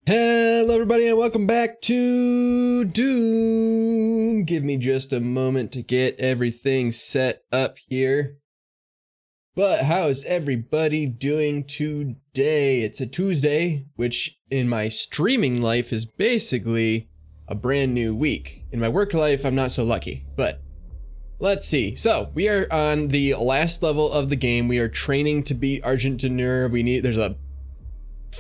Hello everybody and welcome back to Doom. Give me just a moment to get everything set up here. But how is everybody doing today? It's a Tuesday, which in my streaming life is basically a brand new week. In my work life, I'm not so lucky, but let's see. So we are on the last level of the game. We are training to beat Argentineur. There's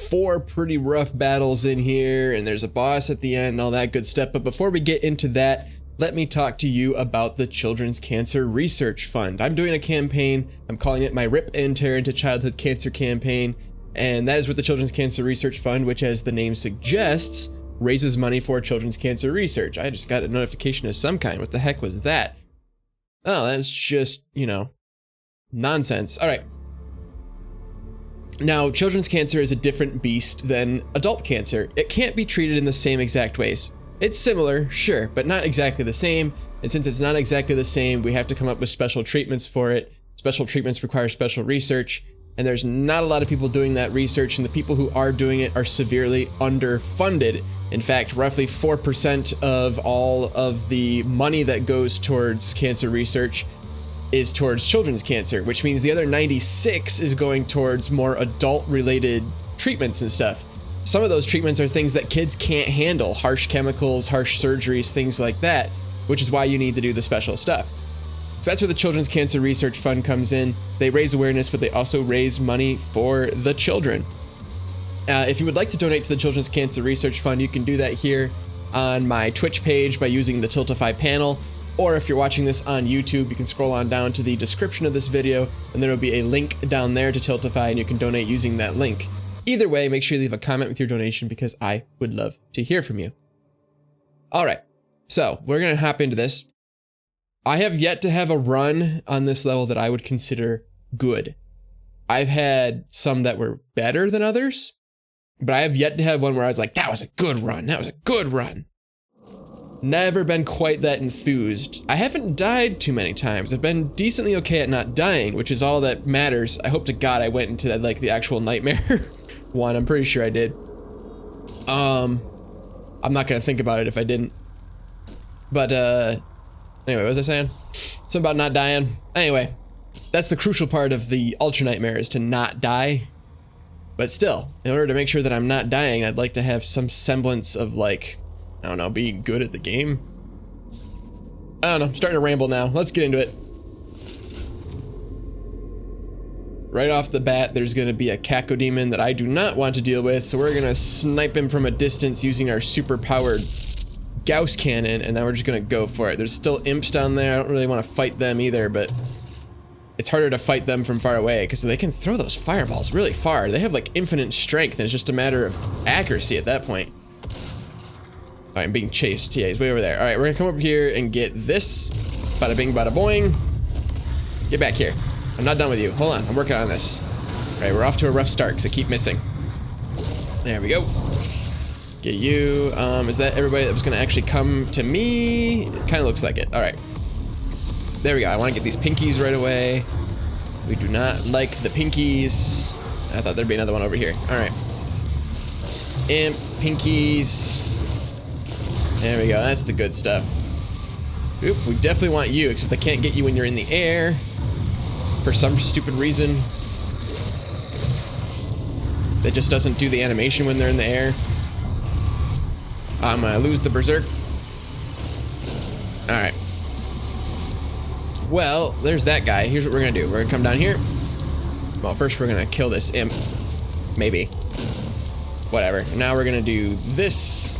4 pretty rough battles in here, and there's a boss at the end and all that good stuff. But before we get into that, let me talk to you about the Children's Cancer Research Fund. I'm doing a campaign. I'm calling it my Rip and Tear into Childhood Cancer campaign, and that is with the Children's Cancer Research Fund, which, as the name suggests, raises money for children's cancer research. I just got a notification of some kind. What the heck was that? Oh, that's just, nonsense. All right. Now, children's cancer is a different beast than adult cancer. It can't be treated in the same exact ways. It's similar, sure, but not exactly the same. And since it's not exactly the same, we have to come up with special treatments for it. Special treatments require special research, and there's not a lot of people doing that research, and the people who are doing it are severely underfunded. In fact, roughly 4% of all of the money that goes towards cancer research is towards children's cancer, which means the other 96 is going towards more adult-related treatments and stuff. Some of those treatments are things that kids can't handle, harsh chemicals, harsh surgeries, things like that, which is why you need to do the special stuff. So that's where the Children's Cancer Research Fund comes in. They raise awareness, but they also raise money for the children. If you would like to donate to the Children's Cancer Research Fund, you can do that here on my Twitch page by using the Tiltify panel. Or if you're watching this on YouTube, you can scroll on down to the description of this video, and there will be a link down there to Tiltify, and you can donate using that link. Either way, make sure you leave a comment with your donation because I would love to hear from you. All right, so we're going to hop into this. I have yet to have a run on this level that I would consider good. I've had some that were better than others, but I have yet to have one where I was like, that was a good run. That was a good run. Never been quite that enthused. I haven't died too many times. I've been decently okay at not dying, which is all that matters. I hope to God I went into that, like, the actual nightmare one. I'm pretty sure I did. I'm not gonna think about it if I didn't. But, anyway, what was I saying? Something about not dying. Anyway, that's the crucial part of the Ultra Nightmare, is to not die. But still, in order to make sure that I'm not dying, I'd like to have some semblance of, like, I don't know, being good at the game. I don't know, I'm starting to ramble now. Let's get into it. Right off the bat, there's gonna be a cacodemon that I do not want to deal with, so we're gonna snipe him from a distance using our super powered Gauss cannon, and then we're just gonna go for it. There's still imps down there. I don't really want to fight them either, but it's harder to fight them from far away because they can throw those fireballs really far. They have like infinite strength, and it's just a matter of accuracy at that point. All right, I'm being chased. Yeah, he's way over there. All right, we're gonna come over here and get this. Bada bing, bada boing. Get back here. I'm not done with you. Hold on, I'm working on this. All right, we're off to a rough start because I keep missing. There we go. Get you. Is that everybody that was gonna actually come to me? It kind of looks like it. All right. There we go. I want to get these pinkies right away. We do not like the pinkies. I thought there'd be another one over here. All right. Imp, pinkies. There we go, that's the good stuff. Oop, we definitely want you, except they can't get you when you're in the air. For some stupid reason. It just doesn't do the animation when they're in the air. I'm gonna lose the berserk. Alright. Well, there's that guy. Here's what we're gonna do. We're gonna come down here. Well, first we're gonna kill this imp. Maybe. Whatever. Now we're gonna do this,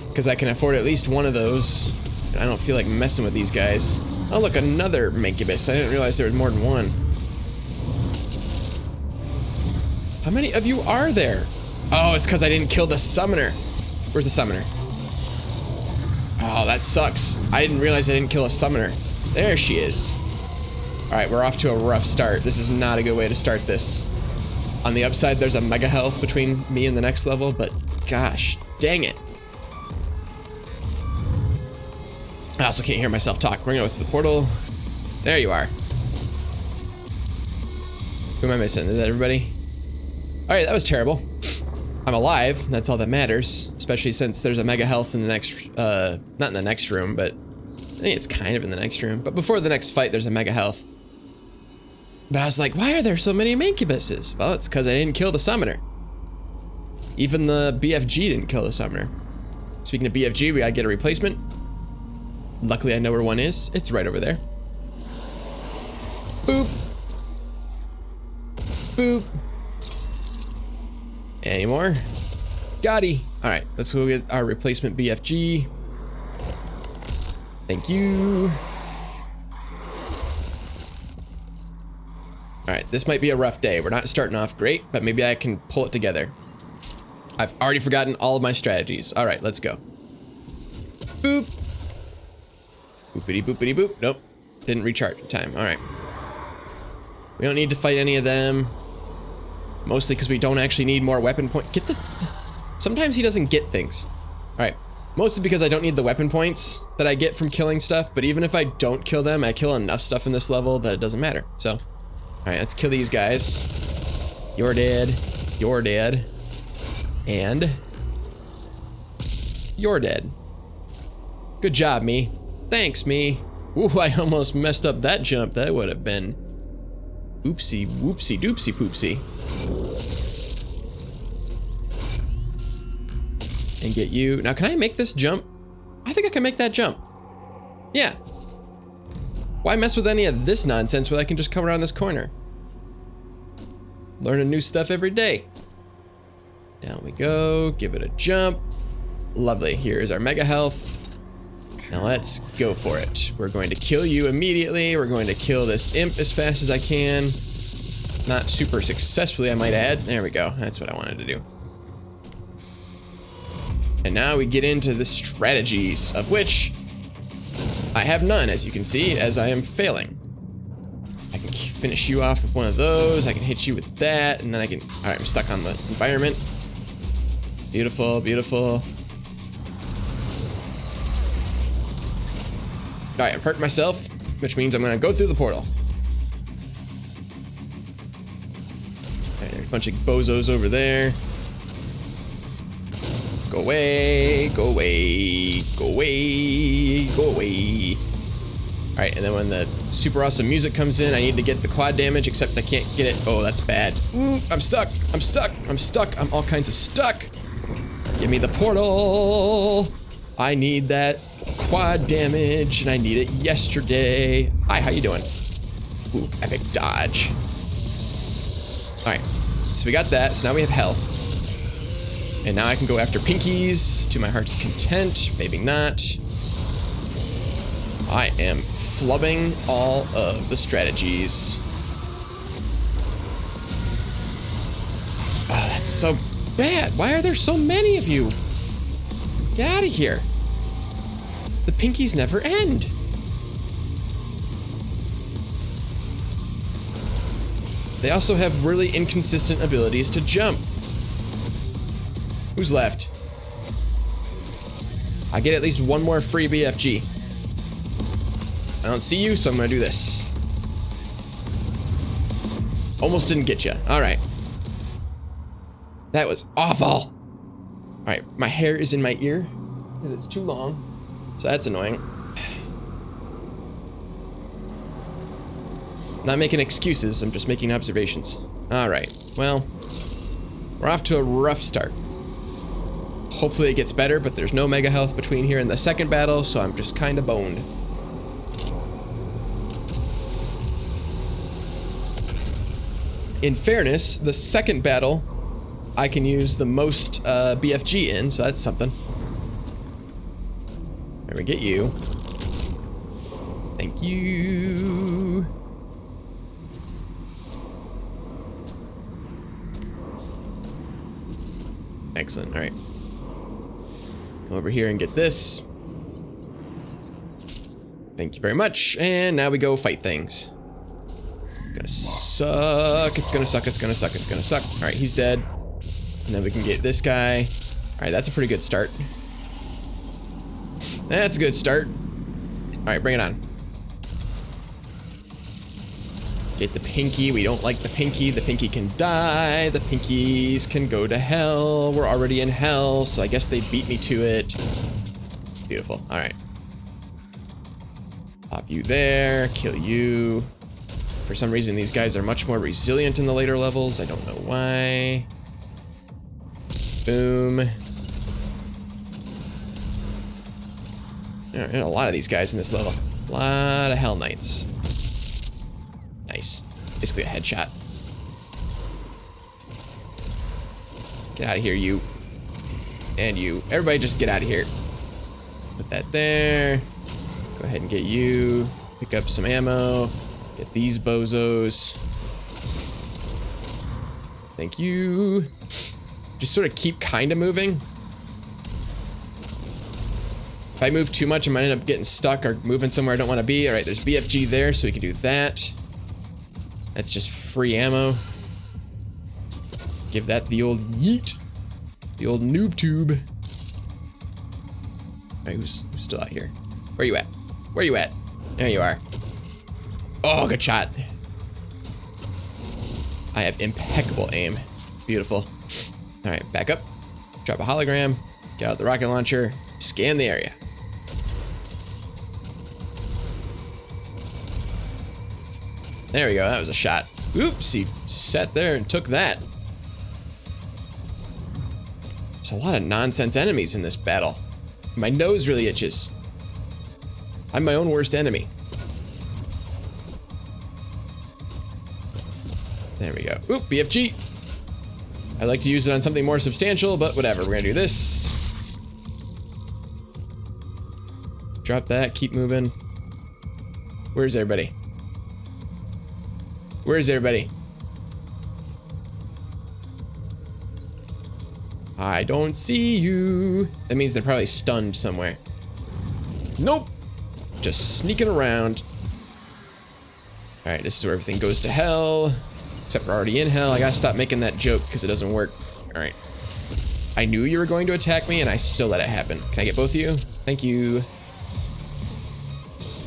because I can afford at least one of those. I don't feel like messing with these guys. Oh, look, another mancubus. I didn't realize there was more than one. How many of you are there? Oh, it's because I didn't kill the summoner. Where's the summoner? Oh, that sucks. I didn't realize I didn't kill a summoner. There she is. All right, we're off to a rough start. This is not a good way to start this. On the upside, there's a mega health between me and the next level, but gosh, dang it. I also can't hear myself talk. We're gonna go through the portal. There you are. Who am I missing? Is that everybody? All right, that was terrible. I'm alive. That's all that matters, especially since there's a mega health in the next, not in the next room, but I think it's kind of in the next room. But before the next fight, there's a mega health. But I was like, why are there so many mancubuses? Well, it's because I didn't kill the summoner. Even the BFG didn't kill the summoner. Speaking of BFG, we gotta get a replacement. Luckily, I know where one is. It's right over there. Boop. Boop. Any more? Gotti. All right, let's go get our replacement BFG. Thank you. All right, this might be a rough day. We're not starting off great, but maybe I can pull it together. I've already forgotten all of my strategies. All right, let's go. Boop. Boopity boopity boop. Nope. Didn't recharge in time. All right. We don't need to fight any of them. Mostly because we don't actually need more weapon point. Get the... Sometimes he doesn't get things. All right. Mostly because I don't need the weapon points that I get from killing stuff. But even if I don't kill them, I kill enough stuff in this level that it doesn't matter. So, all right, let's kill these guys. You're dead. You're dead. And you're dead. Good job, me. Thanks, me. Ooh, I almost messed up that jump. That would have been oopsie, whoopsie, doopsie, poopsie. And get you. Now, can I make this jump? I think I can make that jump. Yeah. Why mess with any of this nonsense when I can just come around this corner? Learning new stuff every day. Down we go. Give it a jump. Lovely. Here's our mega health. Now let's go for it. We're going to kill you immediately. We're going to kill this imp as fast as I can. Not super successfully, I might add. There we go. That's what I wanted to do. And now we get into the strategies, of which I have none, as you can see, as I am failing. I can finish you off with one of those. I can hit you with that, and then I can... All right, I'm stuck on the environment. Beautiful, beautiful. All right, I'm hurting myself, which means I'm gonna go through the portal. All right, there's a bunch of bozos over there. Go away, go away, go away, go away. All right, and then when the super awesome music comes in, I need to get the quad damage, except I can't get it. Oh, that's bad. Ooh, I'm stuck, I'm stuck, I'm stuck, I'm all kinds of stuck. Give me the portal. I need that quad damage, and I need it yesterday. Hi, how you doing? Ooh, epic dodge. All right, so we got that, so now we have health. And now I can go after pinkies to my heart's content. Maybe not. I am flubbing all of the strategies. Oh, that's so bad. Why are there so many of you? Get out of here. The pinkies never end. They also have really inconsistent abilities to jump. Who's left? I get at least one more free BFG. I don't see you, so I'm gonna do this. Almost didn't get you. All right. That was awful. All right, my hair is in my ear because it's too long, so that's annoying. Not making excuses, I'm just making observations. All right, well, we're off to a rough start. Hopefully it gets better, but there's no mega health between here and the second battle, so I'm just kind of boned. In fairness, the second battle, I can use the most BFG in, so that's something. There we get you. Thank you. Excellent, all right. Come over here and get this. Thank you very much. And now we go fight things. It's gonna suck, it's gonna suck, it's gonna suck, it's gonna suck. All right, he's dead. And then we can get this guy. All right, that's a pretty good start. That's a good start. All right, bring it on. Get the pinky. We don't like the pinky. The pinky can die. The pinkies can go to hell. We're already in hell, so I guess they beat me to it. Beautiful. All right. Pop you there. Kill you. For some reason, these guys are much more resilient in the later levels. I don't know why. Boom. There are a lot of these guys in this level. A lot of Hell Knights. Nice. Basically a headshot. Get out of here, you. And you. Everybody just get out of here. Put that there. Go ahead and get you. Pick up some ammo. Get these bozos. Thank you. Just sort of keep kind of moving. If I move too much, I might end up getting stuck or moving somewhere I don't want to be. All right, there's BFG there, so we can do that. That's just free ammo. Give that the old yeet. The old noob tube. All right, who's still out here? Where you at? Where you at? There you are. Oh, good shot. I have impeccable aim. Beautiful. All right, back up. Drop a hologram. Get out the rocket launcher. Scan the area. There we go. That was a shot. Oops, he sat there and took that. There's a lot of nonsense enemies in this battle. My nose really itches. I'm my own worst enemy. There we go. Oop, BFG. I'd like to use it on something more substantial, but whatever. We're gonna do this. Drop that, keep moving. Where's everybody? Where's everybody? I don't see you. That means they're probably stunned somewhere. Nope. Just sneaking around. All right, this is where everything goes to hell. Except we're already in hell. I gotta stop making that joke because it doesn't work. All right. I knew you were going to attack me and I still let it happen. Can I get both of you? Thank you.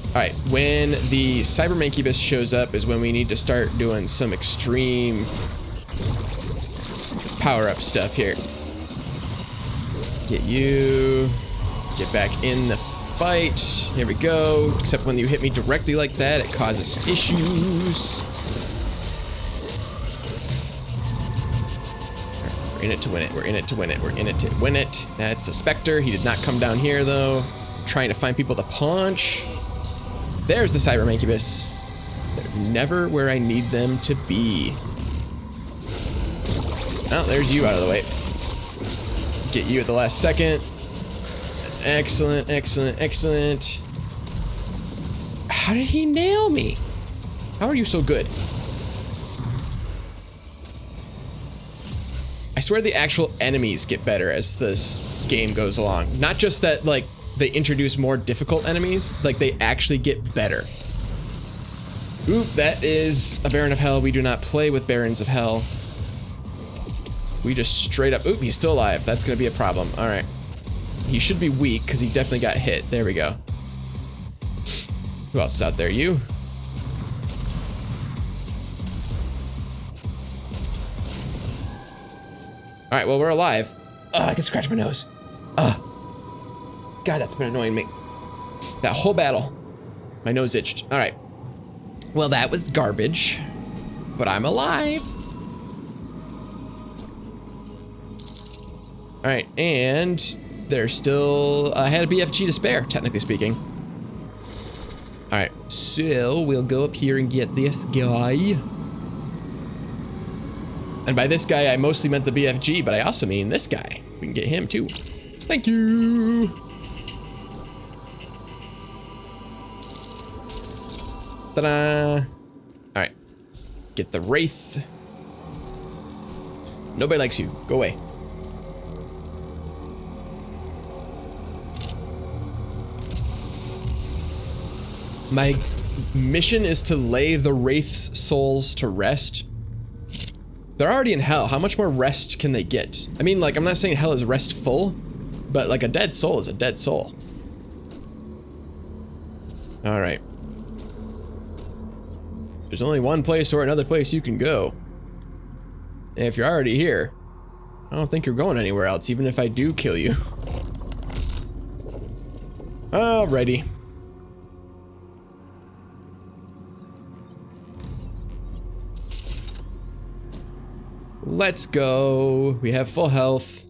All right, when the cyber mancubus shows up is when we need to start doing some extreme power-up stuff here. Get you. Get back in the fight. Here we go. Except when you hit me directly like that, it causes issues. Right, we're in it to win it. We're in it to win it. We're in it to win it. That's a Spectre. He did not come down here, though. I'm trying to find people to punch. There's the cyber mancubus. They're never where I need them to be. Oh, there's you out of the way. Get you at the last second. Excellent, excellent, excellent. How did he nail me? How are you so good? I swear the actual enemies get better as this game goes along. Not just that, like, they introduce more difficult enemies, like they actually get better. Oop, that is a Baron of Hell. We do not play with Barons of Hell. We just straight up, oop, he's still alive. That's gonna be a problem. All right. He should be weak because he definitely got hit. There we go. Who else is out there? You? All right, well, we're alive. I can scratch my nose. God, that's been annoying me. That whole battle. My nose itched. All right. Well, that was garbage, but I'm alive. All right, and there's still, I had a BFG to spare, technically speaking. All right, so we'll go up here and get this guy. And by this guy, I mostly meant the BFG, but I also mean this guy. We can get him too. Thank you. Ta-da! All right, get the Wraith. Nobody likes you. Go away. My mission is to lay the Wraith's souls to rest. They're already in hell. How much more rest can they get? I mean, like, I'm not saying hell is restful, but like a dead soul is a dead soul. All right. There's only one place or another place you can go. And if you're already here, I don't think you're going anywhere else, even if I do kill you. Alrighty. Let's go. We have full health.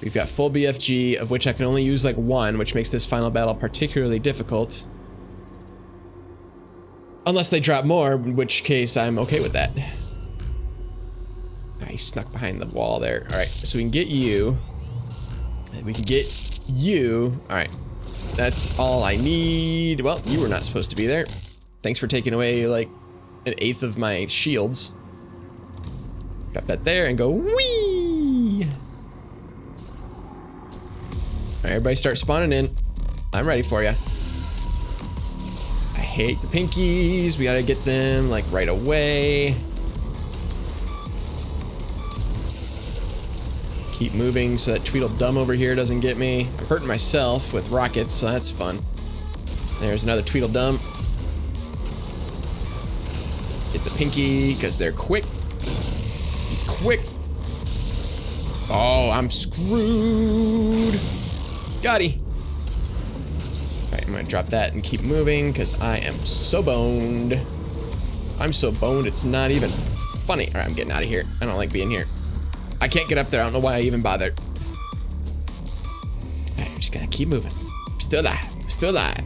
We've got full BFG, of which I can only use like one, which makes this final battle particularly difficult. Unless they drop more, in which case I'm okay with that. I snuck behind the wall there. All right, so we can get you. And we can get you. All right, that's all I need. Well, you were not supposed to be there. Thanks for taking away like 1/8 of my shields. Drop that there and go whee! All right, everybody start spawning in. I'm ready for you. I hate the pinkies. We gotta get them like right away. Keep moving so that Tweedledum over here doesn't get me. I'm hurting myself with rockets, so that's fun. There's another Tweedledum. Get the pinky, because they're quick. He's quick. Oh, I'm screwed. Got he. All right, I'm gonna drop that and keep moving because I am so boned. I'm so boned, it's not even funny. All right, I'm getting out of here. I don't like being here. I can't get up there. I don't know why I even bothered. All right, I'm just gonna keep moving. I'm still alive. I'm still alive.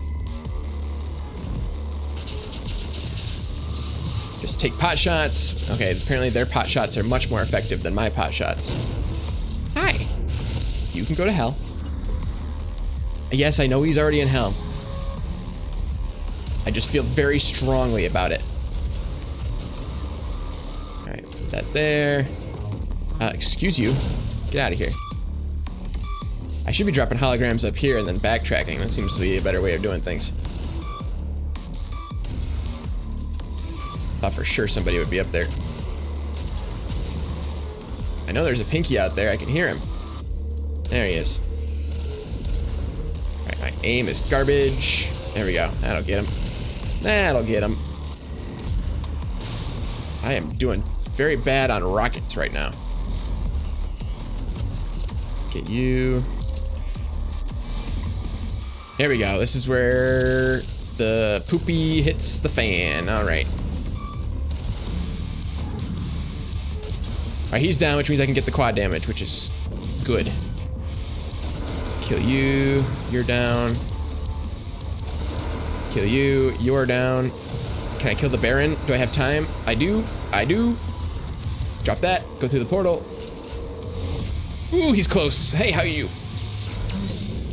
Just take pot shots. Okay, apparently their pot shots are much more effective than my pot shots. Hi. You can go to hell. Yes, I know he's already in hell. I just feel very strongly about it. All right, put that there. Excuse you. Get out of here. I should be dropping holograms up here and then backtracking. That seems to be a better way of doing things. Thought for sure somebody would be up there. I know there's a pinky out there. I can hear him. There he is. All right, my aim is garbage. There we go. That'll get him. That'll get him. I am doing very bad on rockets right now. Get you. Here we go. This is where the poopy hits the fan. All right. All right, he's down, which means I can get the quad damage, which is good. Kill you. You're down. Kill you. You're down. Can I kill the Baron? Do I have time? I do. I do. Drop that. Go through the portal. Ooh, he's close. Hey, how are you?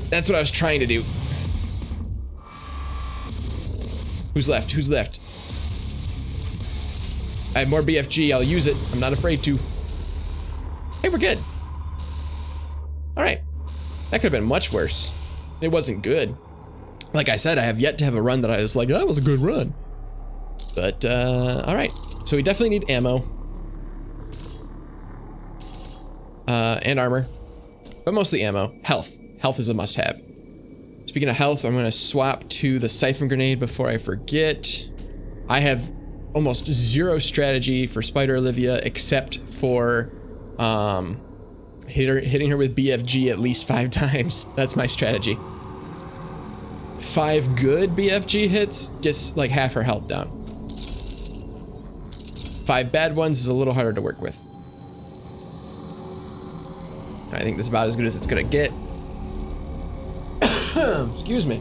That's what I was trying to do. Who's left? Who's left? I have more BFG. I'll use it. I'm not afraid to. Hey, we're good. All right. That could have been much worse. It wasn't good. Like I said, I have yet to have a run that I was like, that was a good run. But, all right. So we definitely need ammo. And armor. But mostly ammo. Health. Health is a must-have. Speaking of health, I'm going to swap to the siphon grenade before I forget. I have almost zero strategy for Spider Olivia except for hitting her with BFG at least 5 times. That's my strategy. 5 good BFG hits gets like half her health down. 5 bad ones is a little harder to work with. I think this is about as good as it's gonna get. Excuse me.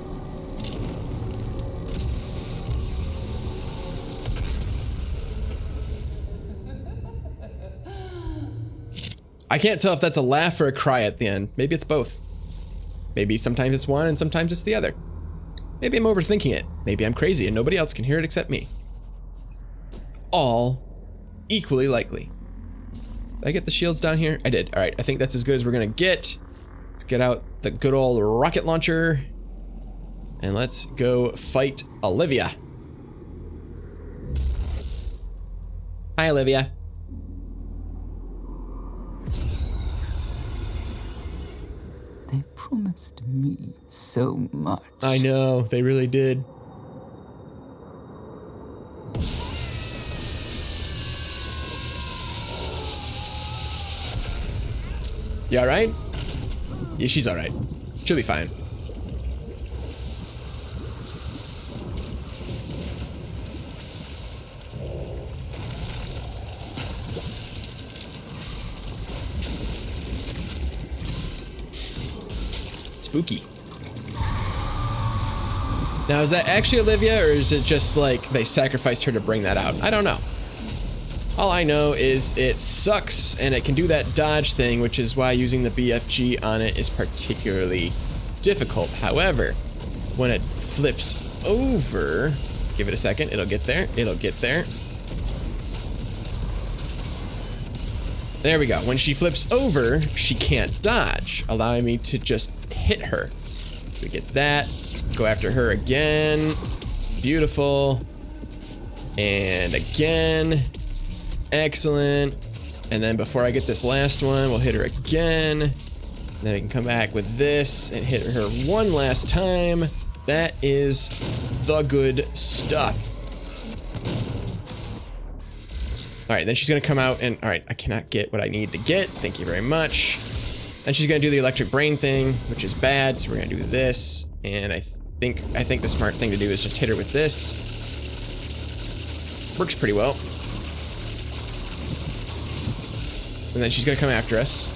I can't tell if that's a laugh or a cry at the end. Maybe it's both. Maybe sometimes it's one and sometimes it's the other. Maybe I'm overthinking it. Maybe I'm crazy and nobody else can hear it except me. All equally likely. Did I get the shields down here? I did. All right, I think that's as good as we're gonna get. Let's get out the good old rocket launcher and let's go fight Olivia. Hi, Olivia. They promised me so much. I know, they really did. You all right? Yeah, she's all right. She'll be fine. Spooky. Now, is that actually Olivia, or is it just like they sacrificed her to bring that out? I don't know. All I know is it sucks, and it can do that dodge thing, which is why using the BFG on it is particularly difficult. However, when it flips over, give it a second, it'll get there, it'll get there. There we go. When she flips over, she can't dodge, allowing me to just hit her. We get that. Go after her again. Beautiful. And again. Excellent. And then before I get this last one, we'll hit her again. Then we can come back with this and hit her one last time. That is the good stuff. All right, then she's gonna come out and, all right, I cannot get what I need to get. Thank you very much. And she's gonna do the electric brain thing, which is bad. So we're gonna do this. And I think the smart thing to do is just hit her with this. Works pretty well. And then she's gonna come after us.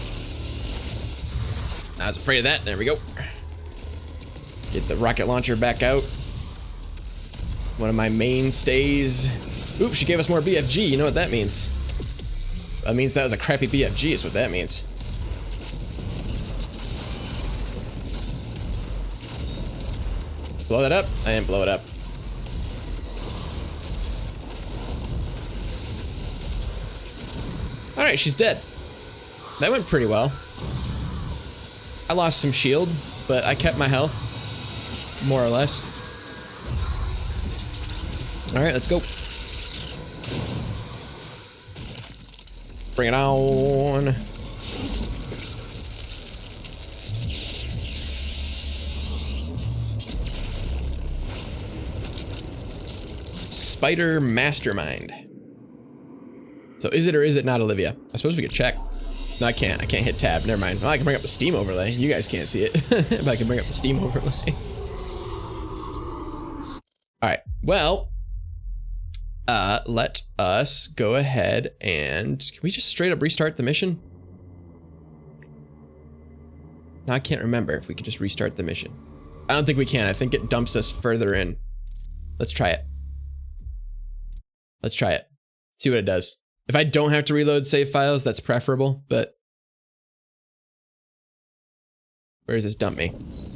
I was afraid of that. There we go. Get the rocket launcher back out. One of my mainstays. Oops, she gave us more BFG. You know what that means? That means that was a crappy BFG is what that means. Blow that up. I didn't blow it up. All right, she's dead. That went pretty well. I lost some shield, but I kept my health, more or less. All right, let's go. Bring it on. Spider Mastermind. So is it or is it not Olivia? I suppose we could check. No, I can't. I can't hit tab. Never mind. Well, I can bring up the Steam overlay. You guys can't see it, but I can bring up the Steam overlay. All right. Well, let us go ahead and can we just straight up restart the mission? Now I can't remember if we could just restart the mission. I don't think we can. I think it dumps us further in. Let's try it. Let's try it. See what it does. If I don't have to reload save files, that's preferable, but where does this dump me?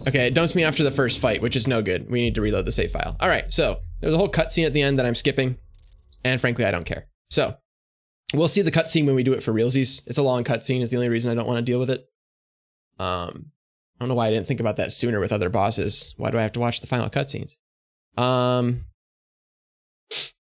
Okay, it dumps me after the first fight, which is no good. We need to reload the save file. All right, so there's a whole cutscene at the end that I'm skipping, and frankly, I don't care. So we'll see the cutscene when we do it for realsies. It's a long cutscene is the only reason I don't want to deal with it. I don't know why I didn't think about that sooner with other bosses. Why do I have to watch the final cutscenes?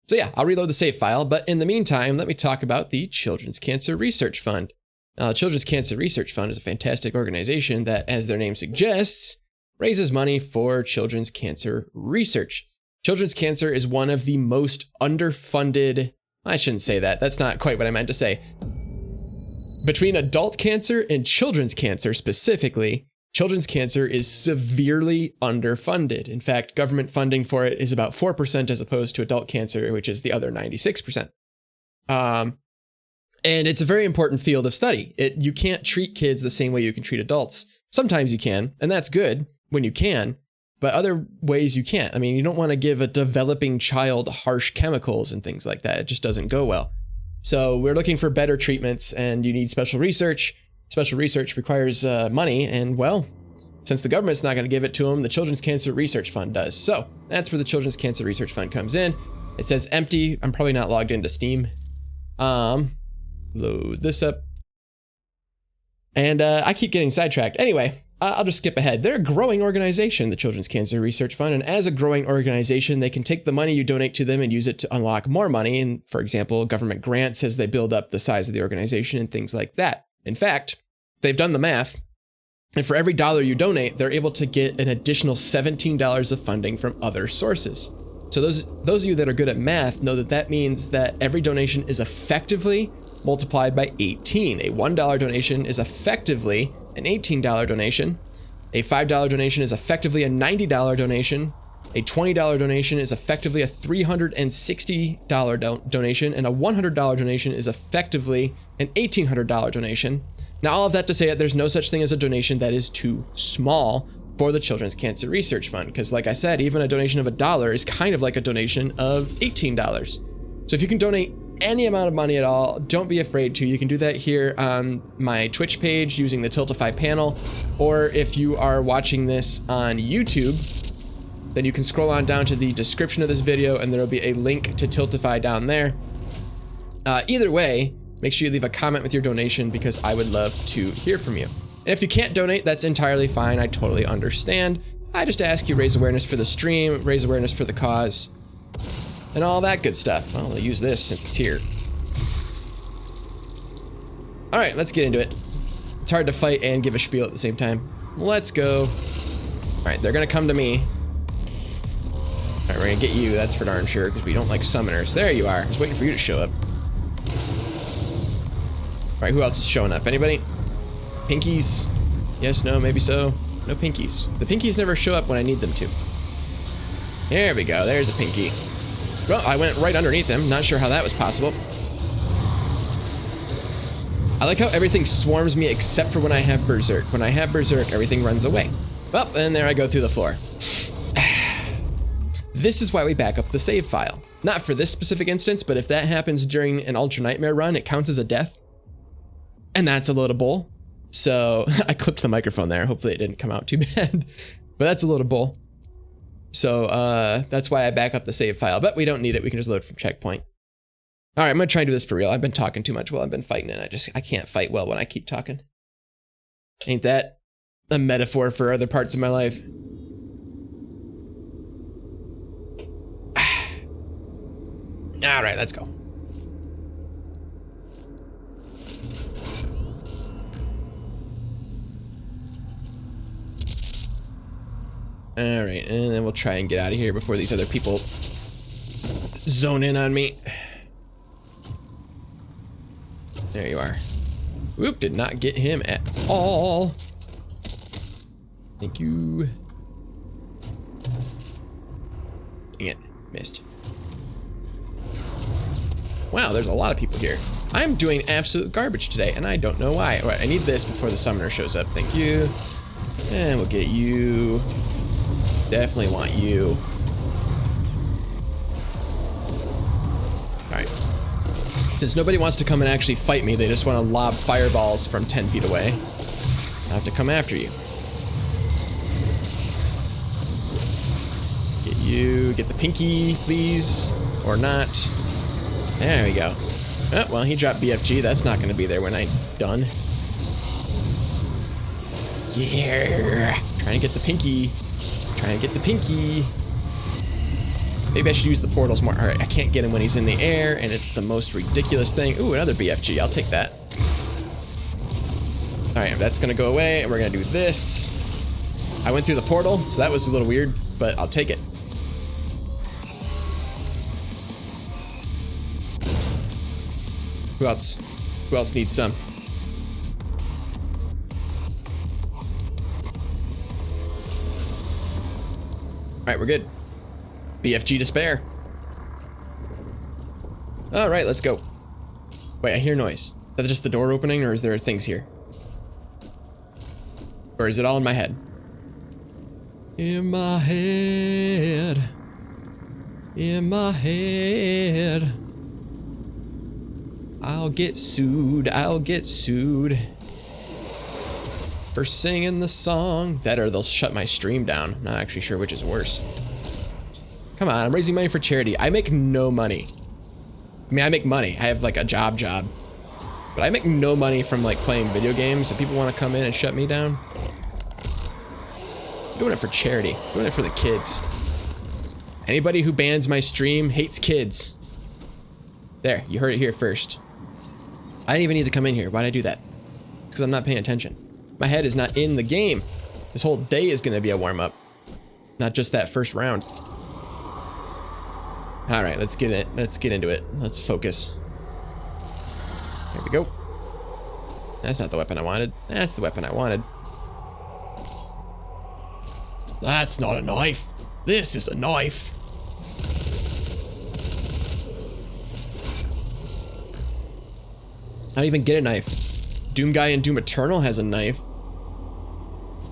So yeah, I'll reload the save file, but in the meantime, let me talk about the Children's Cancer Research Fund. Now, the Children's Cancer Research Fund is a fantastic organization that, as their name suggests, raises money for children's cancer research. Children's cancer is one of the most underfunded, I shouldn't say that, that's not quite what I meant to say. Between adult cancer and children's cancer specifically, children's cancer is severely underfunded. In fact, government funding for it is about 4% as opposed to adult cancer, which is the other 96%. And it's a very important field of study. You can't treat kids the same way you can treat adults. Sometimes you can, and that's good when you can, but other ways you can't. I mean, you don't want to give a developing child harsh chemicals and things like that. It just doesn't go well. So we're looking for better treatments, and you need special research. Special research requires money, and well, since the government's not going to give it to them, the Children's Cancer Research Fund does. So that's where the Children's Cancer Research Fund comes in. It says empty. I'm probably not logged into Steam. Load this up. And I keep getting sidetracked. Anyway, I'll just skip ahead. They're a growing organization, the Children's Cancer Research Fund, and as a growing organization, they can take the money you donate to them and use it to unlock more money. And for example, government grants as they build up the size of the organization and things like that. In fact, they've done the math, and for every dollar you donate, they're able to get an additional $17 of funding from other sources. So those of you that are good at math know that that means that every donation is effectively multiplied by 18. A $1 donation is effectively an $18 donation. A $5 donation is effectively a $90 donation. A $20 donation is effectively a $360 donation, and a $100 donation is effectively an $1,800 donation. Now, all of that to say that there's no such thing as a donation that is too small for the Children's Cancer Research Fund, because like I said, even a donation of $1 is kind of like a donation of $18. So if you can donate any amount of money at all, don't be afraid to. You can do that here on my Twitch page using the Tiltify panel, or if you are watching this on YouTube, then you can scroll on down to the description of this video and there'll be a link to Tiltify down there. Either way, make sure you leave a comment with your donation because I would love to hear from you. And if you can't donate, that's entirely fine. I totally understand. I just ask you raise awareness for the stream, raise awareness for the cause, and all that good stuff. Well, I'll use this since it's here. All right, let's get into it. It's hard to fight and give a spiel at the same time. Let's go. All right, they're gonna come to me. All right, we're gonna get you, that's for darn sure, because we don't like summoners. There you are, I was waiting for you to show up. All right, who else is showing up? Anybody? Pinkies? Yes, no, maybe so. No pinkies. The pinkies never show up when I need them to. There we go, there's a pinky. Well, I went right underneath him, not sure how that was possible. I like how everything swarms me except for when I have Berserk. When I have Berserk, everything runs away. Well, and there I go through the floor. This is why we back up the save file. Not for this specific instance, but if that happens during an Ultra Nightmare run, it counts as a death. And that's a loadable. So I clipped the microphone there. Hopefully it didn't come out too bad, but that's a loadable. So that's why I back up the save file, but we don't need it. We can just load from checkpoint. All right, I'm gonna try and do this for real. I've been talking too much while I've been fighting and I can't fight well when I keep talking. Ain't that a metaphor for other parts of my life? All right, let's go. All right, and then we'll try and get out of here before these other people zone in on me. There you are. Whoop, did not get him at all. Thank you. Dang it, missed. Wow, there's a lot of people here. I'm doing absolute garbage today, and I don't know why. All right, I need this before the summoner shows up. Thank you. And we'll get you. Definitely want you. All right. Since nobody wants to come and actually fight me, they just want to lob fireballs from 10 feet away. I have to come after you. Get you. Get the pinky, please. Or not. There we go. Oh, well, he dropped BFG. That's not going to be there when I'm done. Yeah. Trying to get the pinky. Trying to get the pinky. Maybe I should use the portals more. All right, I can't get him when he's in the air, and it's the most ridiculous thing. Ooh, another BFG. I'll take that. All right, that's going to go away, and we're going to do this. I went through the portal, so that was a little weird, but I'll take it. Who else? Who else needs some? All right, we're good. BFG to spare. All right, let's go. Wait, I hear noise. Is that just the door opening, or is there things here? Or is it all in my head? In my head. In my head. I'll get sued. I'll get sued. For singing the song. That or they'll shut my stream down. I'm not actually sure which is worse. Come on, I'm raising money for charity. I make no money. I mean, I make money. I have like a job. But I make no money from like playing video games. If people want to come in and shut me down. I'm doing it for charity. I'm doing it for the kids. Anybody who bans my stream hates kids. There, you heard it here first. I didn't even need to come in here. Why'd I do that? Because I'm not paying attention. My head is not in the game. This whole day is going to be a warm-up. Not just that first round. All right, let's get it. Let's get into it. Let's focus. There we go. That's not the weapon I wanted. That's the weapon I wanted. That's not a knife. This is a knife. I don't even get a knife. Doom guy in Doom Eternal has a knife.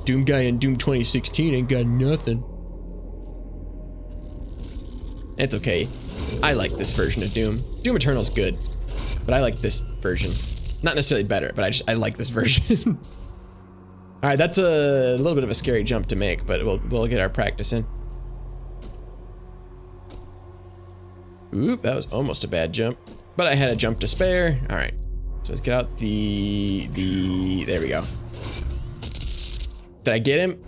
Doom guy in Doom 2016 ain't got nothing. It's okay. I like this version of Doom. Doom Eternal's good, but I like this version. Not necessarily better, but I like this version. All right, that's a little bit of a scary jump to make, but we'll get our practice in. Oop, that was almost a bad jump, but I had a jump to spare. All right, so let's get out there we go. Did I get him?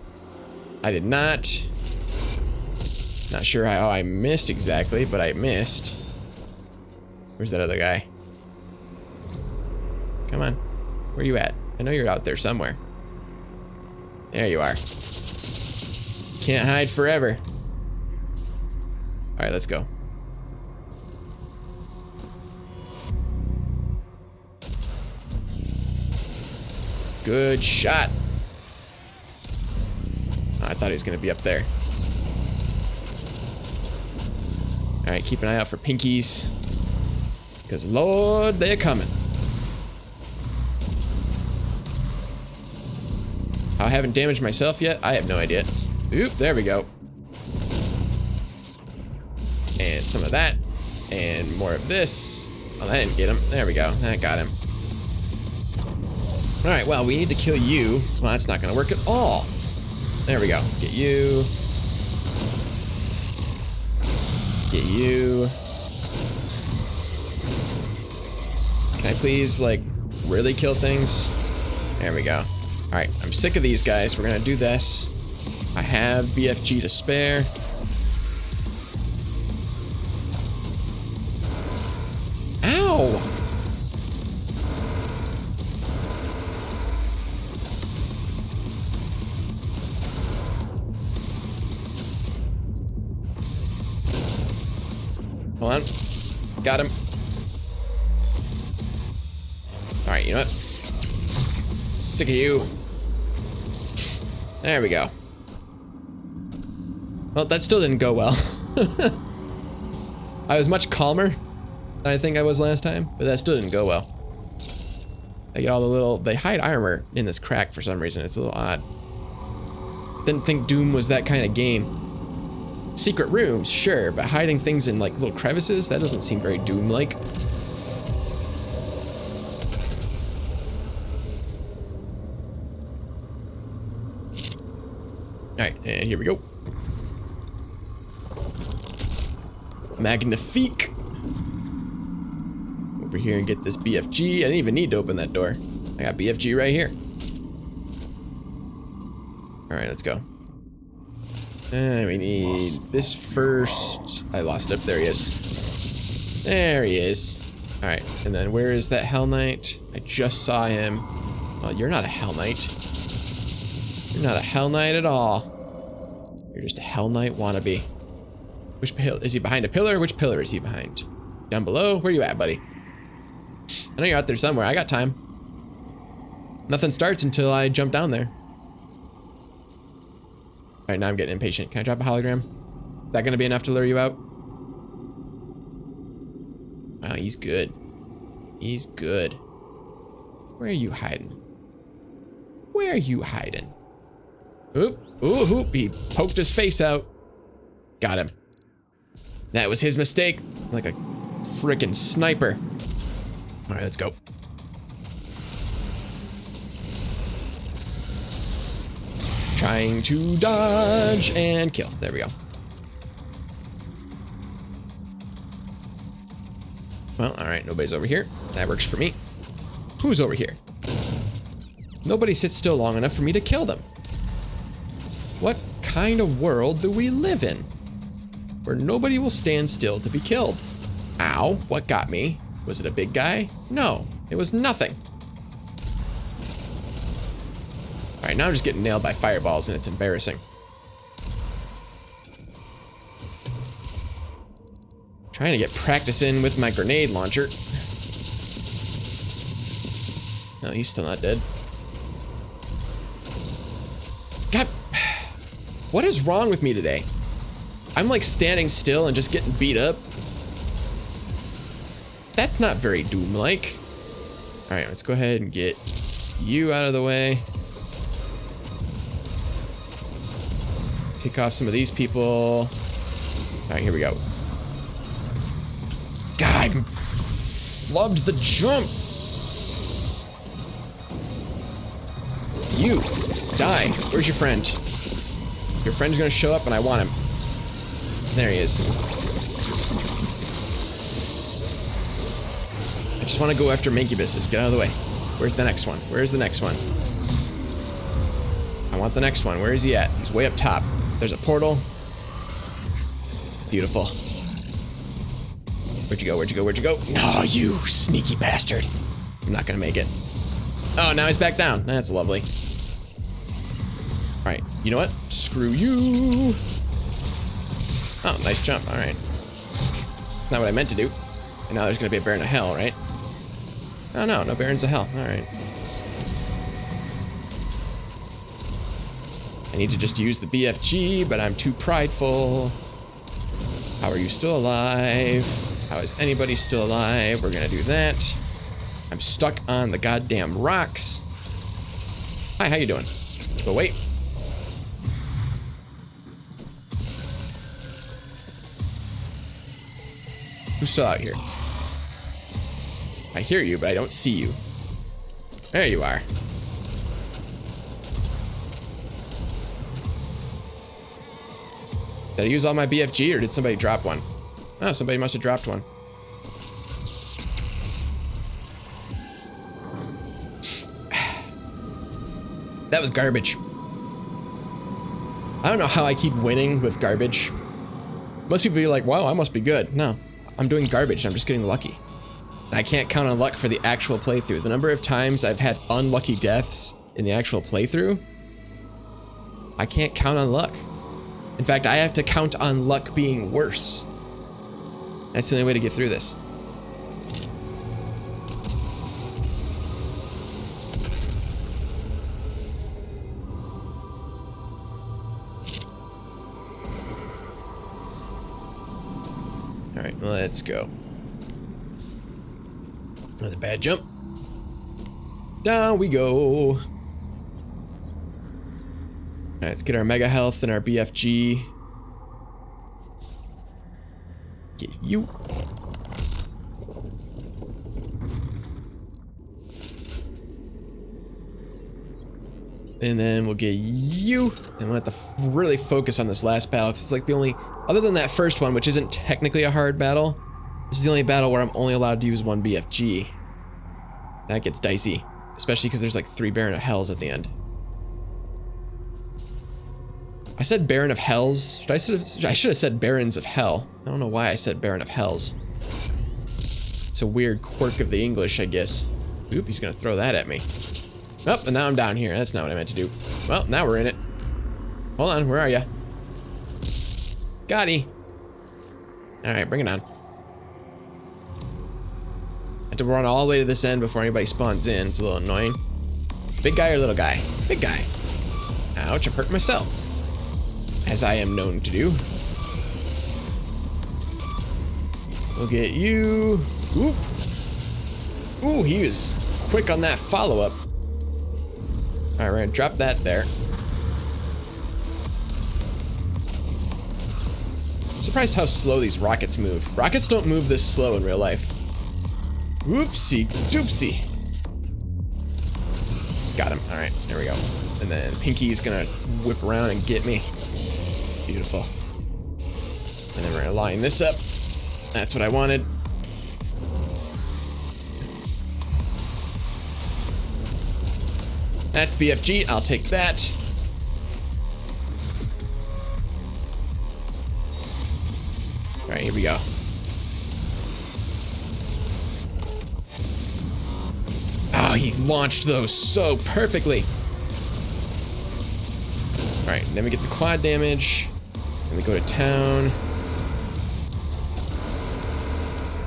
I did not. Not sure how I missed exactly, but I missed. Where's that other guy? Come on. Where are you at? I know you're out there somewhere. There you are. Can't hide forever. All right, let's go. Good shot. Oh, I thought he was gonna be up there. All right, keep an eye out for pinkies. Because Lord, they're coming. I haven't damaged myself yet. I have no idea. Oop, there we go. And some of that. And more of this. Oh, that didn't get him. There we go. That got him. All right, well, we need to kill you. Well, that's not going to work at all. There we go. Get you. Get you. Can I please, like, really kill things? There we go. All right, I'm sick of these guys. We're going to do this. I have BFG to spare. Ow! Hold on. Got him. All right, you know what? Sick of you. There we go. Well, that still didn't go well. I was much calmer than I think I was last time, but that still didn't go well. They get all the little, they hide armor in this crack for some reason. It's a little odd. Didn't think Doom was that kind of game. Secret rooms, sure, but hiding things in like little crevices, that doesn't seem very Doom-like. Alright, and here we go. Magnifique. Over here and get this BFG. I didn't even need to open that door. I got BFG right here. Alright, let's go. And we need this first. I lost it. There he is. There he is. Alright, and then where is that Hell Knight? I just saw him. Oh, you're not a Hell Knight. You're not a Hell Knight at all. You're just a Hell Knight wannabe. Which pillar? Is he behind a pillar? Which pillar is he behind? Down below? Where you at, buddy? I know you're out there somewhere. I got time. Nothing starts until I jump down there. Alright, now I'm getting impatient. Can I drop a hologram? Is that gonna be enough to lure you out? Wow, he's good. He's good. Where are you hiding? Where are you hiding? Oop, ooh, hoop, he poked his face out. Got him. That was his mistake. Like a frickin' sniper. All right, let's go. Trying to dodge and kill. There we go. Well, all right, nobody's over here. That works for me. Who's over here? Nobody sits still long enough for me to kill them. What kind of world do we live in? Where nobody will stand still to be killed. Ow, what got me? Was it a big guy? No, it was nothing. All right, now I'm just getting nailed by fireballs and it's embarrassing. Trying to get practice in with my grenade launcher. No, he's still not dead. God, what is wrong with me today? I'm like standing still and just getting beat up. That's not very Doom-like. All right, let's go ahead and get you out of the way. Pick off some of these people. All right, here we go. God, I flubbed the jump. You, die. Where's your friend? Your friend's gonna show up and I want him. There he is. I just want to go after mancubuses. Get out of the way. Where's the next one? Where's the next one? I want the next one. Where is he at? He's way up top. There's a portal. Beautiful. Where'd you go? Where'd you go? Where'd you go? No, you sneaky bastard. I'm not gonna make it. Oh, now he's back down. That's lovely. All right, you know what? Screw you. Oh, nice jump. All right. Not what I meant to do. And now there's gonna be a Baron of Hell, right? Oh no, no Barons of Hell. All right. I need to just use the BFG, but I'm too prideful. How are you still alive? How is anybody still alive? We're gonna do that. I'm stuck on the goddamn rocks. Hi, how you doing? But wait. Who's still out here? I hear you, but I don't see you. There you are. Did I use all my BFG or did somebody drop one? Oh, somebody must have dropped one. That was garbage. I don't know how I keep winning with garbage. Most people be like, wow, I must be good. No, I'm doing garbage. I'm just getting lucky. And I can't count on luck for the actual playthrough. The number of times I've had unlucky deaths in the actual playthrough, I can't count on luck. In fact, I have to count on luck being worse. That's the only way to get through this. All right, let's go. Another bad jump. Down we go. All right, let's get our mega health and our BFG. Get you. And then we'll get you. And we'll have to really focus on this last battle because it's like the only, other than that first one, which isn't technically a hard battle, this is the only battle where I'm only allowed to use one BFG. That gets dicey, especially because there's like 3 Baron of Hells at the end. I said Baron of Hells. I should have said Barons of Hell. I don't know why I said Baron of Hells. It's a weird quirk of the English, I guess. Oop, he's gonna throw that at me. Oh, and now I'm down here. That's not what I meant to do. Well, now we're in it. Hold on, where are ya? Got-y. Alright, bring it on. I have to run all the way to this end before anybody spawns in. It's a little annoying. Big guy or little guy? Big guy. Ouch, I'm hurting myself. As I am known to do. We'll get you. Oop. Ooh, he was quick on that follow-up. Alright, we're gonna drop that there. I'm surprised how slow these rockets move. Rockets don't move this slow in real life. Whoopsie doopsie. Got him. Alright, there we go. And then Pinky's gonna whip around and get me. Beautiful. And then we're gonna line this up. That's what I wanted. That's BFG. I'll take that. All right, here we go. Oh, he launched those so perfectly. All right, then we get the quad damage. Then we go to town.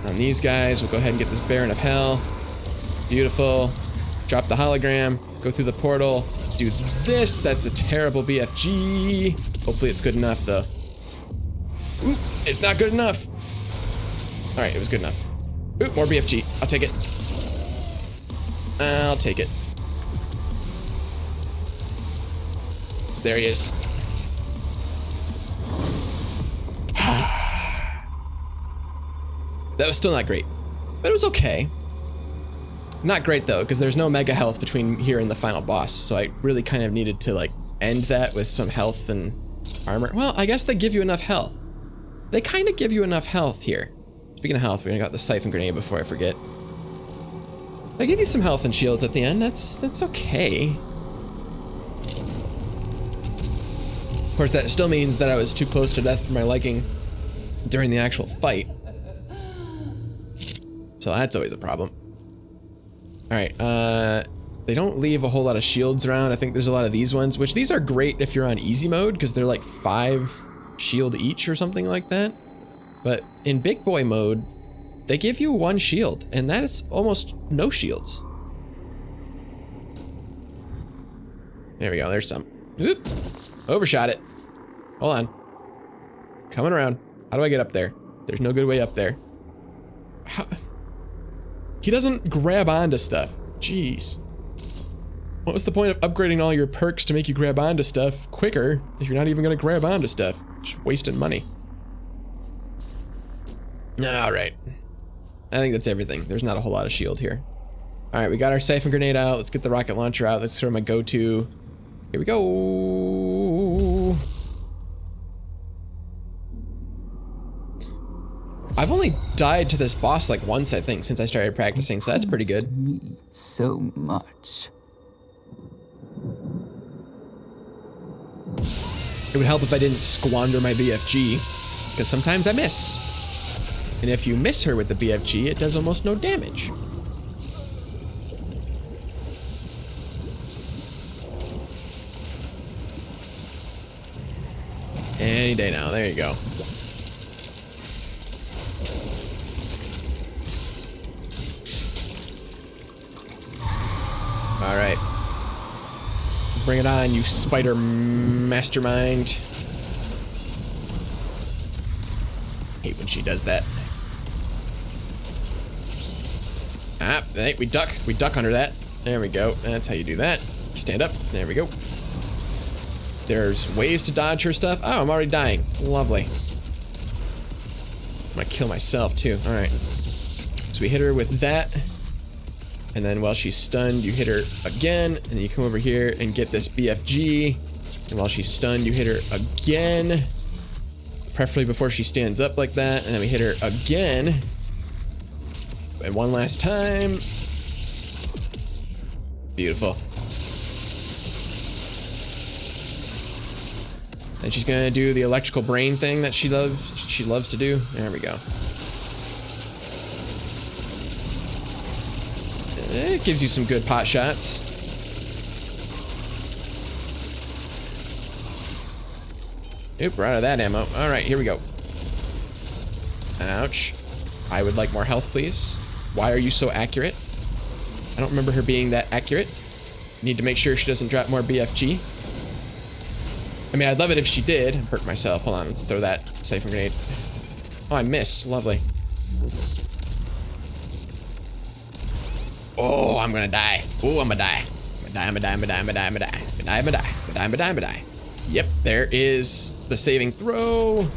On these guys, we'll go ahead and get this Baron of Hell. Beautiful. drop the hologram, go through the portal, do this. That's a terrible BFG. Hopefully it's good enough though. Ooh, it's not good enough. All right, it was good enough. Ooh, more BFG. I'll take it. I'll take it. There he is. That was still not great, but it was okay. Not great though, because there's no mega health between here and the final boss, so I really kind of needed to like end that with some health and armor. Well, I guess they give you enough health. They kind of give you enough health here. Speaking of health, we got the siphon grenade before I forget. They give you some health and shields at the end. That's okay. Of course, that still means that I was too close to death for my liking during the actual fight. So that's always a problem. All right, they don't leave a whole lot of shields around. I think there's a lot of these ones, which these are great if you're on easy mode because they're like 5 shield each or something like that. But in big boy mode, they give you 1 shield, and that is almost no shields. There we go, there's some. Oop, overshot it. Hold on. Coming around. How do I get up there? There's no good way up there. How? He doesn't grab onto stuff. Jeez. What was the point of upgrading all your perks to make you grab onto stuff quicker if you're not even gonna grab onto stuff? Just wasting money. All right. I think that's everything. There's not a whole lot of shield here. All right, we got our siphon grenade out. Let's get the rocket launcher out. That's sort of my go-to. Here we go. I've only died to this boss like once, I think, since I started practicing, so that's pretty good. Me so much. It would help if I didn't squander my BFG, because sometimes I miss. And if you miss her with the BFG, it does almost no damage. Any day now, there you go. All right. Bring it on, you spider mastermind. Hate when she does that. Ah, hey, we duck under that. There we go. That's how you do that. Stand up. There we go. There's ways to dodge her stuff. Oh, I'm already dying. Lovely. I'm gonna kill myself too. All right. So we hit her with that. And then while she's stunned, you hit her again. And then you come over here and get this BFG. And while she's stunned, you hit her again. Preferably before she stands up like that. And then we hit her again. And one last time. Beautiful. And she's gonna do the electrical brain thing that she loves to do. There we go. It gives you some good pot shots. Oop, we're out of that ammo. All right, here we go. Ouch. I would like more health, please. Why are you so accurate? I don't remember her being that accurate. Need to make sure she doesn't drop more BFG. I mean, I'd love it if she did. Hurt myself. Hold on, let's throw that siphon grenade. Oh, I missed. Lovely. Oh, I'm gonna die. Oh, I'm gonna die. I'm gonna die. Yep, there is the saving throw.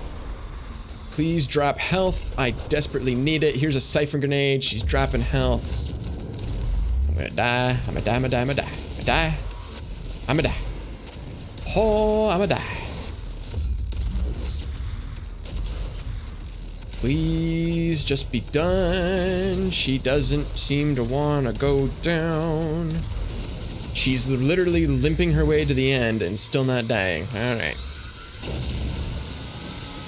Please drop health. I desperately need it. Here's a siphon grenade. She's dropping health. I'm gonna die. I'm gonna die. I'm gonna die. I'm gonna die. I'm gonna die. I'm gonna die. Oh, I'm gonna die. Please just be done. She doesn't seem to want to go down. She's literally limping her way to the end and still not dying. All right.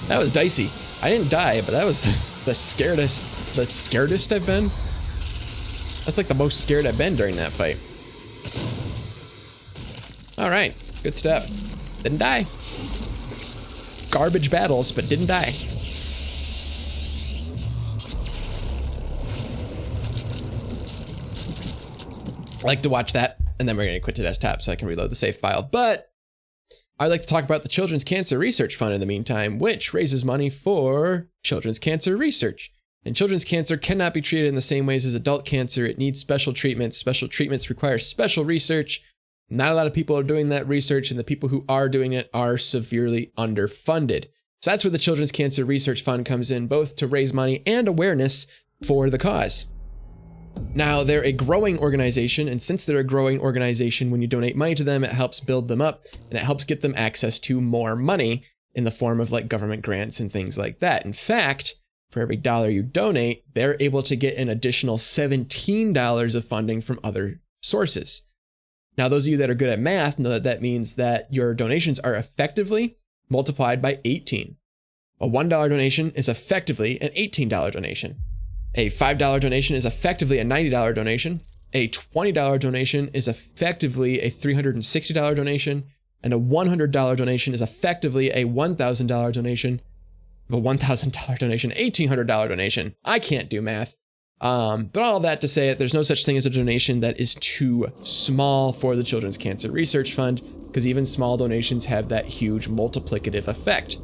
That was dicey. I didn't die, but that was the scaredest I've been. That's like the most scared I've been during that fight. All right, good stuff. Didn't die. Garbage battles, but didn't die. I like to watch that, and then we're going to quit to desktop so I can reload the save file. But I'd like to talk about the Children's Cancer Research Fund in the meantime, which raises money for children's cancer research. And children's cancer cannot be treated in the same ways as adult cancer. It needs special treatments. Special treatments require special research. Not a lot of people are doing that research, and the people who are doing it are severely underfunded. So that's where the Children's Cancer Research Fund comes in, both to raise money and awareness for the cause. Now, they're a growing organization, and since they're a growing organization, when you donate money to them, it helps build them up, and it helps get them access to more money in the form of like government grants and things like that. In fact, for every dollar you donate, they're able to get an additional $17 of funding from other sources. Now, those of you that are good at math know that that means that your donations are effectively multiplied by 18. A $1 donation is effectively an $18 donation. A $5 donation is effectively a $90 donation. A $20 donation is effectively a $360 donation. And a $100 donation is effectively a $1,000 donation. A $1,000 donation, $1,800 donation. I can't do math. But all that to say that there's no such thing as a donation that is too small for the Children's Cancer Research Fund, because even small donations have that huge multiplicative effect.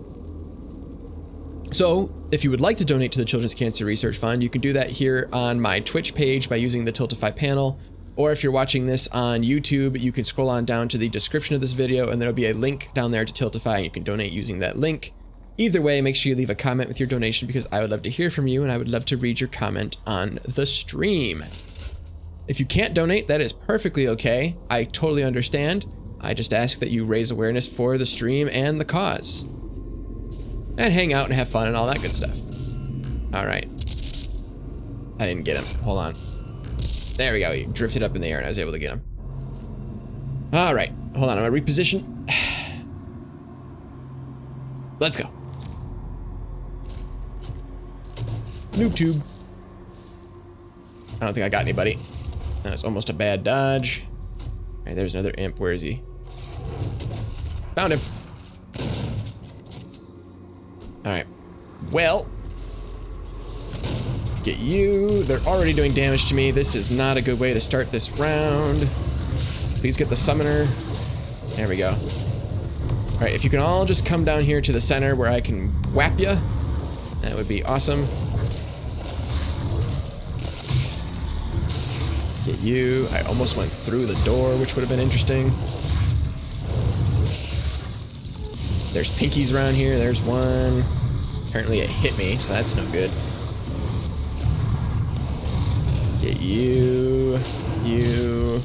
So if you would like to donate to the Children's Cancer Research Fund, you can do that here on my Twitch page by using the Tiltify panel. Or if you're watching this on YouTube, you can scroll on down to the description of this video and there'll be a link down there to Tiltify, and you can donate using that link. Either way, make sure you leave a comment with your donation, because I would love to hear from you and I would love to read your comment on the stream. If you can't donate, that is perfectly okay. I totally understand. I just ask that you raise awareness for the stream and the cause. And hang out and have fun and all that good stuff. All right. I didn't get him. Hold on. There we go. He drifted up in the air and I was able to get him. All right. Hold on. I'm going to reposition. Let's go. Noob tube. I don't think I got anybody. That's almost a bad dodge. All right, there's another imp. Where is he? Found him. All right. Well, get you. They're already doing damage to me. This is not a good way to start this round. Please get the summoner. There we go. All right, if you can all just come down here to the center where I can whap you, that would be awesome. Get you. I almost went through the door, which would have been interesting. There's pinkies around here. There's one. Apparently it hit me, so that's no good. Get you. You.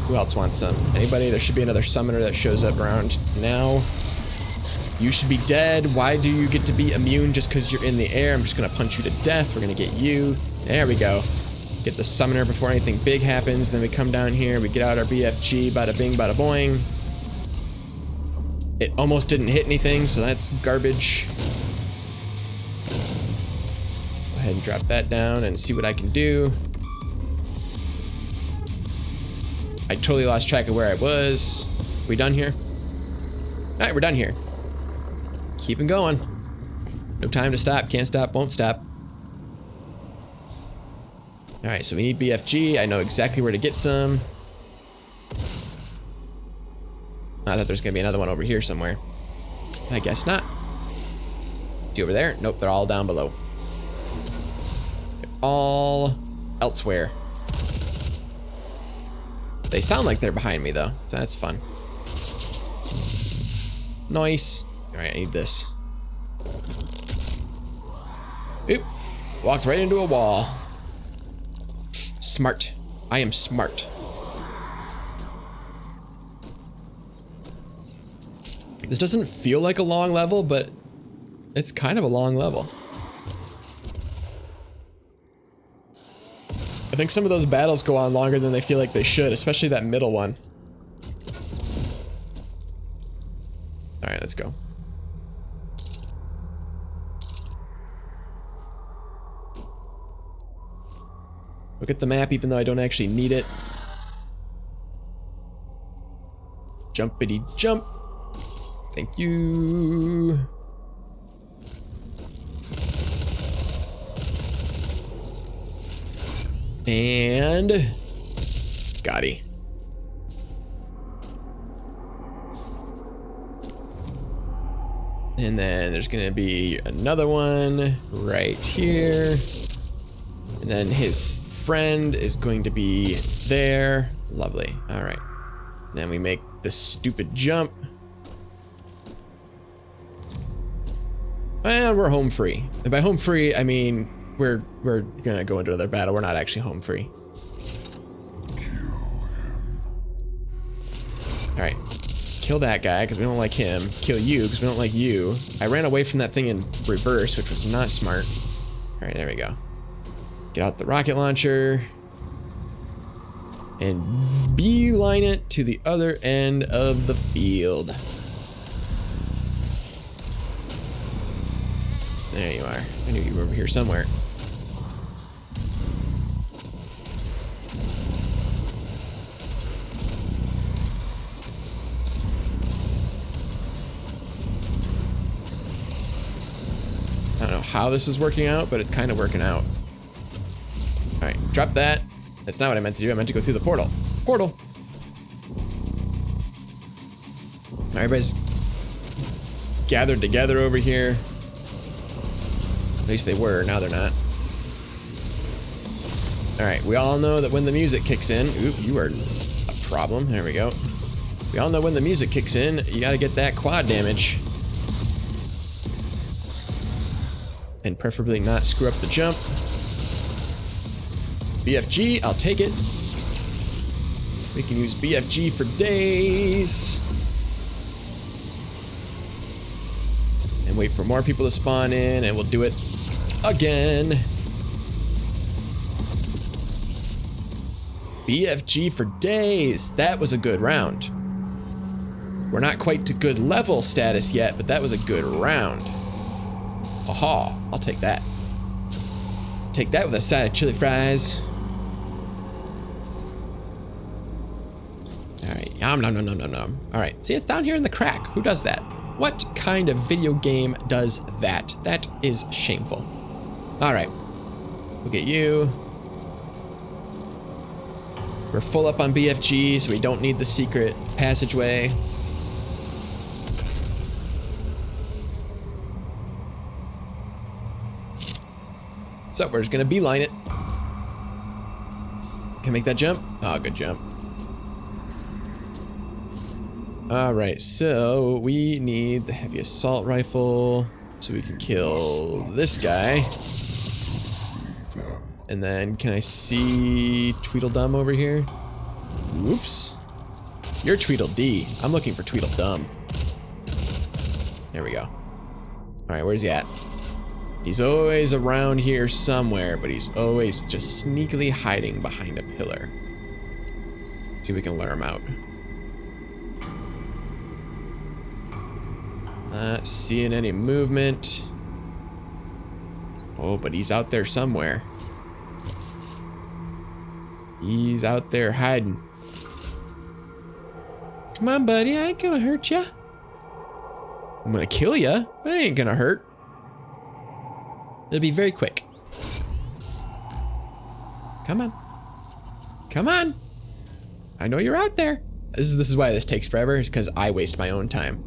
Who else wants some? Anybody? There should be another summoner that shows up around now. You should be dead. Why do you get to be immune just because you're in the air? I'm just going to punch you to death. We're going to get you. There we go. Get the summoner before anything big happens. Then we come down here. We get out our BFG. Bada bing, bada boing. It almost didn't hit anything, so that's garbage. Go ahead and drop that down and see what I can do. I totally lost track of where I was. We done here? All right, we're done here. Keeping going. No time to stop. Can't stop, won't stop. All right, so we need BFG. I know exactly where to get some. I thought there's gonna be another one over here somewhere. I guess not. Is he over there? Nope, they're all down below. They're all elsewhere. They sound like they're behind me though, so that's fun. Nice. All right, I need this. Oop, walked right into a wall. Smart. I am smart. This doesn't feel like a long level, but it's kind of a long level. I think some of those battles go on longer than they feel like they should, especially that middle one. All right, let's go. Look at the map, even though I don't actually need it. Jumpity jump. Thank you. And Gotti. And then there's gonna be another one right here. And then his friend is going to be there. Lovely. All right. Then we make this stupid jump. And we're home free. And by home free, I mean we're gonna go into another battle. We're not actually home free. All right. Kill that guy because we don't like him. Kill you because we don't like you. I ran away from that thing in reverse, which was not smart. All right, there we go. Get out the rocket launcher and beeline it to the other end of the field. There you are. I knew you were over here somewhere. I don't know how this is working out, but it's kind of working out. All right, drop that. That's not what I meant to do. I meant to go through the portal. Portal. Everybody's gathered together over here. At least they were, now they're not. All right, we all know that when the music kicks in, ooh, you are a problem. There we go. We all know when the music kicks in, you gotta get that quad damage. And preferably not screw up the jump. BFG, I'll take it. We can use BFG for days. And wait for more people to spawn in, and we'll do it again. BFG for days. That was a good round. We're not quite to good level status yet, but that was a good round. Aha, I'll take that. Take that with a side of chili fries. All right, yum, nom, nom, nom, nom, nom. All right, see, it's down here in the crack. Who does that? What kind of video game does that? That is shameful. All right, we'll get you. We're full up on BFG, so we don't need the secret passageway. So we're just gonna beeline it. Can I make that jump? Oh, good jump. All right, so we need the heavy assault rifle so we can kill this guy. And then can I see Tweedledum over here? Whoops. You're Tweedledee. I'm looking for Tweedledum. There we go. All right, where's he at? He's always around here somewhere, but he's always just sneakily hiding behind a pillar. Let's see if we can lure him out. Not seeing any movement. Oh, but he's out there somewhere. He's out there hiding. Come on, buddy, I ain't gonna hurt ya. I'm gonna kill ya, but it ain't gonna hurt. It'll be very quick. Come on. Come on. I know you're out there. This is why this takes forever, is because I waste my own time.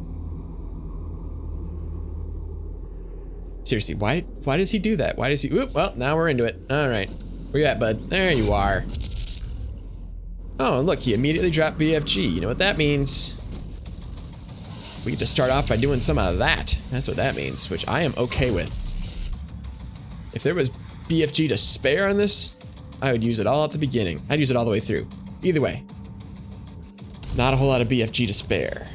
Seriously, why does he do that? Why does he? Whoop, well, now we're into it. All right. Where you at, bud? There you are. Oh, look, he immediately dropped BFG. You know what that means? We get to start off by doing some of that. That's what that means, which I am okay with. If there was BFG to spare on this, I would use it all at the beginning. I'd use it all the way through. Either way. Not a whole lot of BFG to spare.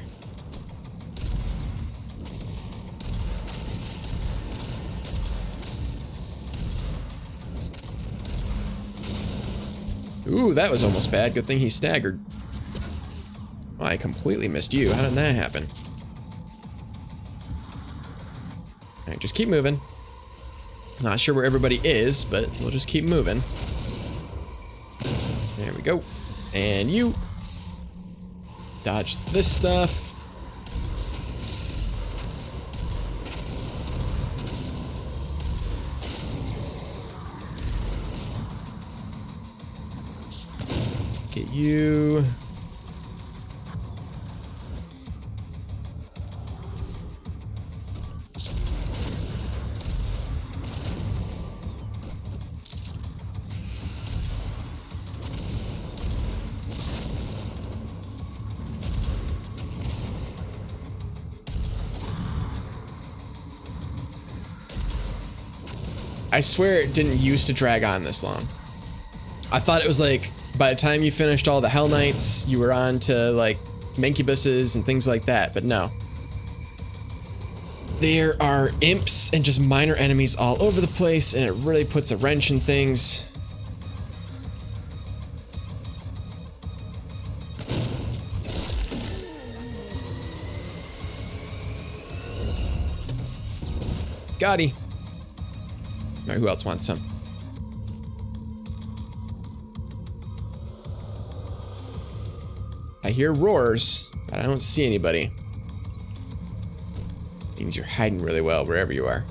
Ooh, that was almost bad. Good thing he staggered. Oh, I completely missed you. How did that happen? Alright, just keep moving. Not sure where everybody is, but we'll just keep moving. There we go. And you. Dodge this stuff. Get you. I swear it didn't used to drag on this long. I thought it was like, by the time you finished all the Hell Knights, you were on to like mancubuses and things like that, but no. There are imps and just minor enemies all over the place, and it really puts a wrench in things. Gotti. All right, who else wants some? I hear roars, but I don't see anybody. Means you're hiding really well wherever you are.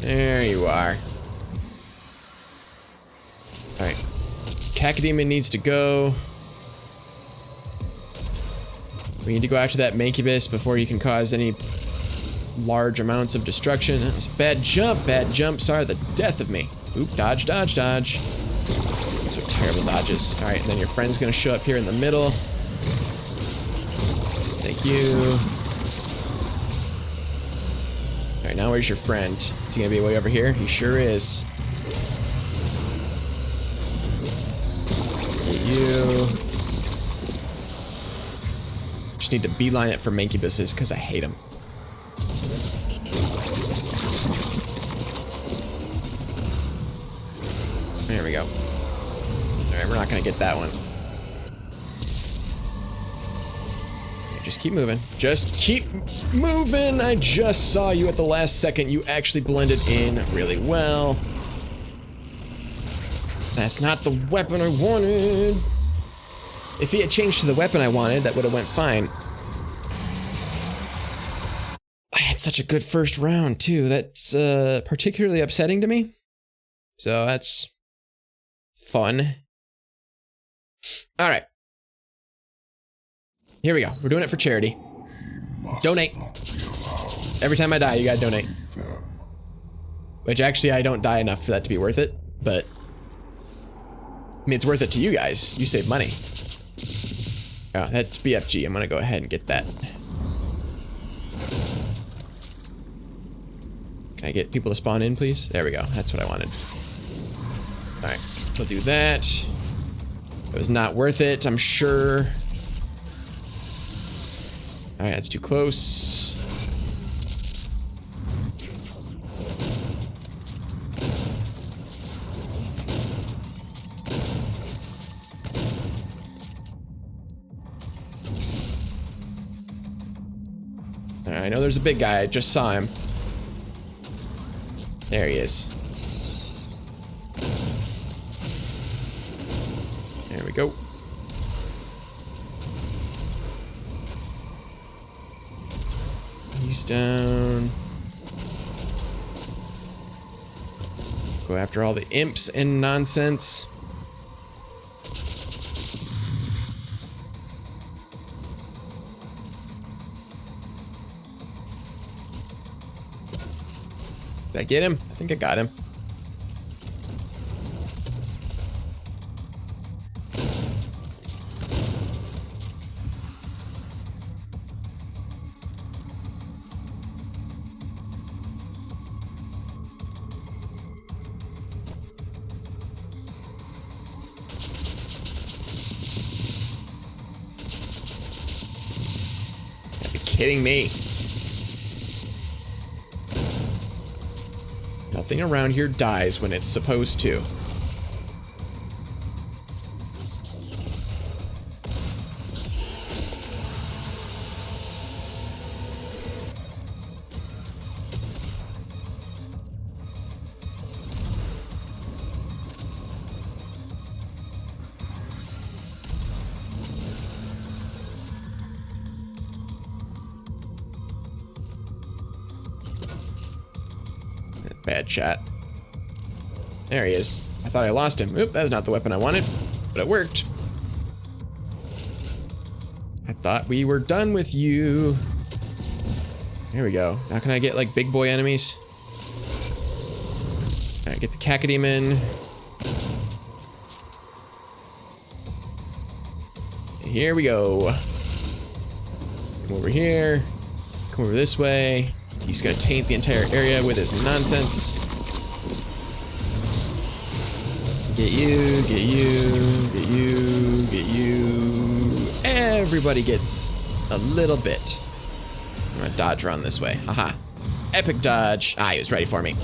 There you are. All right, Cacodemon needs to go. We need to go after that Mancubus before he can cause any large amounts of destruction. That was a bad jump, sorry, the death of me. Oop, dodge, dodge, dodge. Those are terrible dodges. All right, and then your friend's gonna show up here in the middle. Thank you. All right, now where's your friend? Is he gonna be way over here? He sure is. Thank you. Just need to beeline it for Mancubuses because I hate them. There we go. Alright, we're not gonna get that one. Just keep moving. Just keep moving! I just saw you at the last second. You actually blended in really well. That's not the weapon I wanted. If he had changed to the weapon I wanted, that would have went fine. I had such a good first round, too. That's particularly upsetting to me. So that's fun. All right. Here we go. We're doing it for charity. Donate. Every time I die, you gotta donate. Which actually, I don't die enough for that to be worth it, but I mean, it's worth it to you guys. You save money. Oh, that's BFG. I'm gonna go ahead and get that. Can I get people to spawn in, please? There we go. That's what I wanted. All right, we'll do that. It was not worth it, I'm sure. All right, that's too close. All right, I know there's a big guy. I just saw him. There he is. There we go. He's down. Go after all the imps and nonsense. Did I get him? I think I got him. Are you kidding me? Nothing around here dies when it's supposed to. Bad shot. There he is. I thought I lost him. Oop, that's not the weapon I wanted. But it worked. I thought we were done with you. There we go. Now can I get like big boy enemies? All right, get the Cacodemon. Here we go. Come over here. Come over this way. He's gonna taint the entire area with his nonsense. Get you, get you, get you, get you. Everybody gets a little bit. I'm gonna dodge around this way. Haha. Epic dodge. Ah, he was ready for me.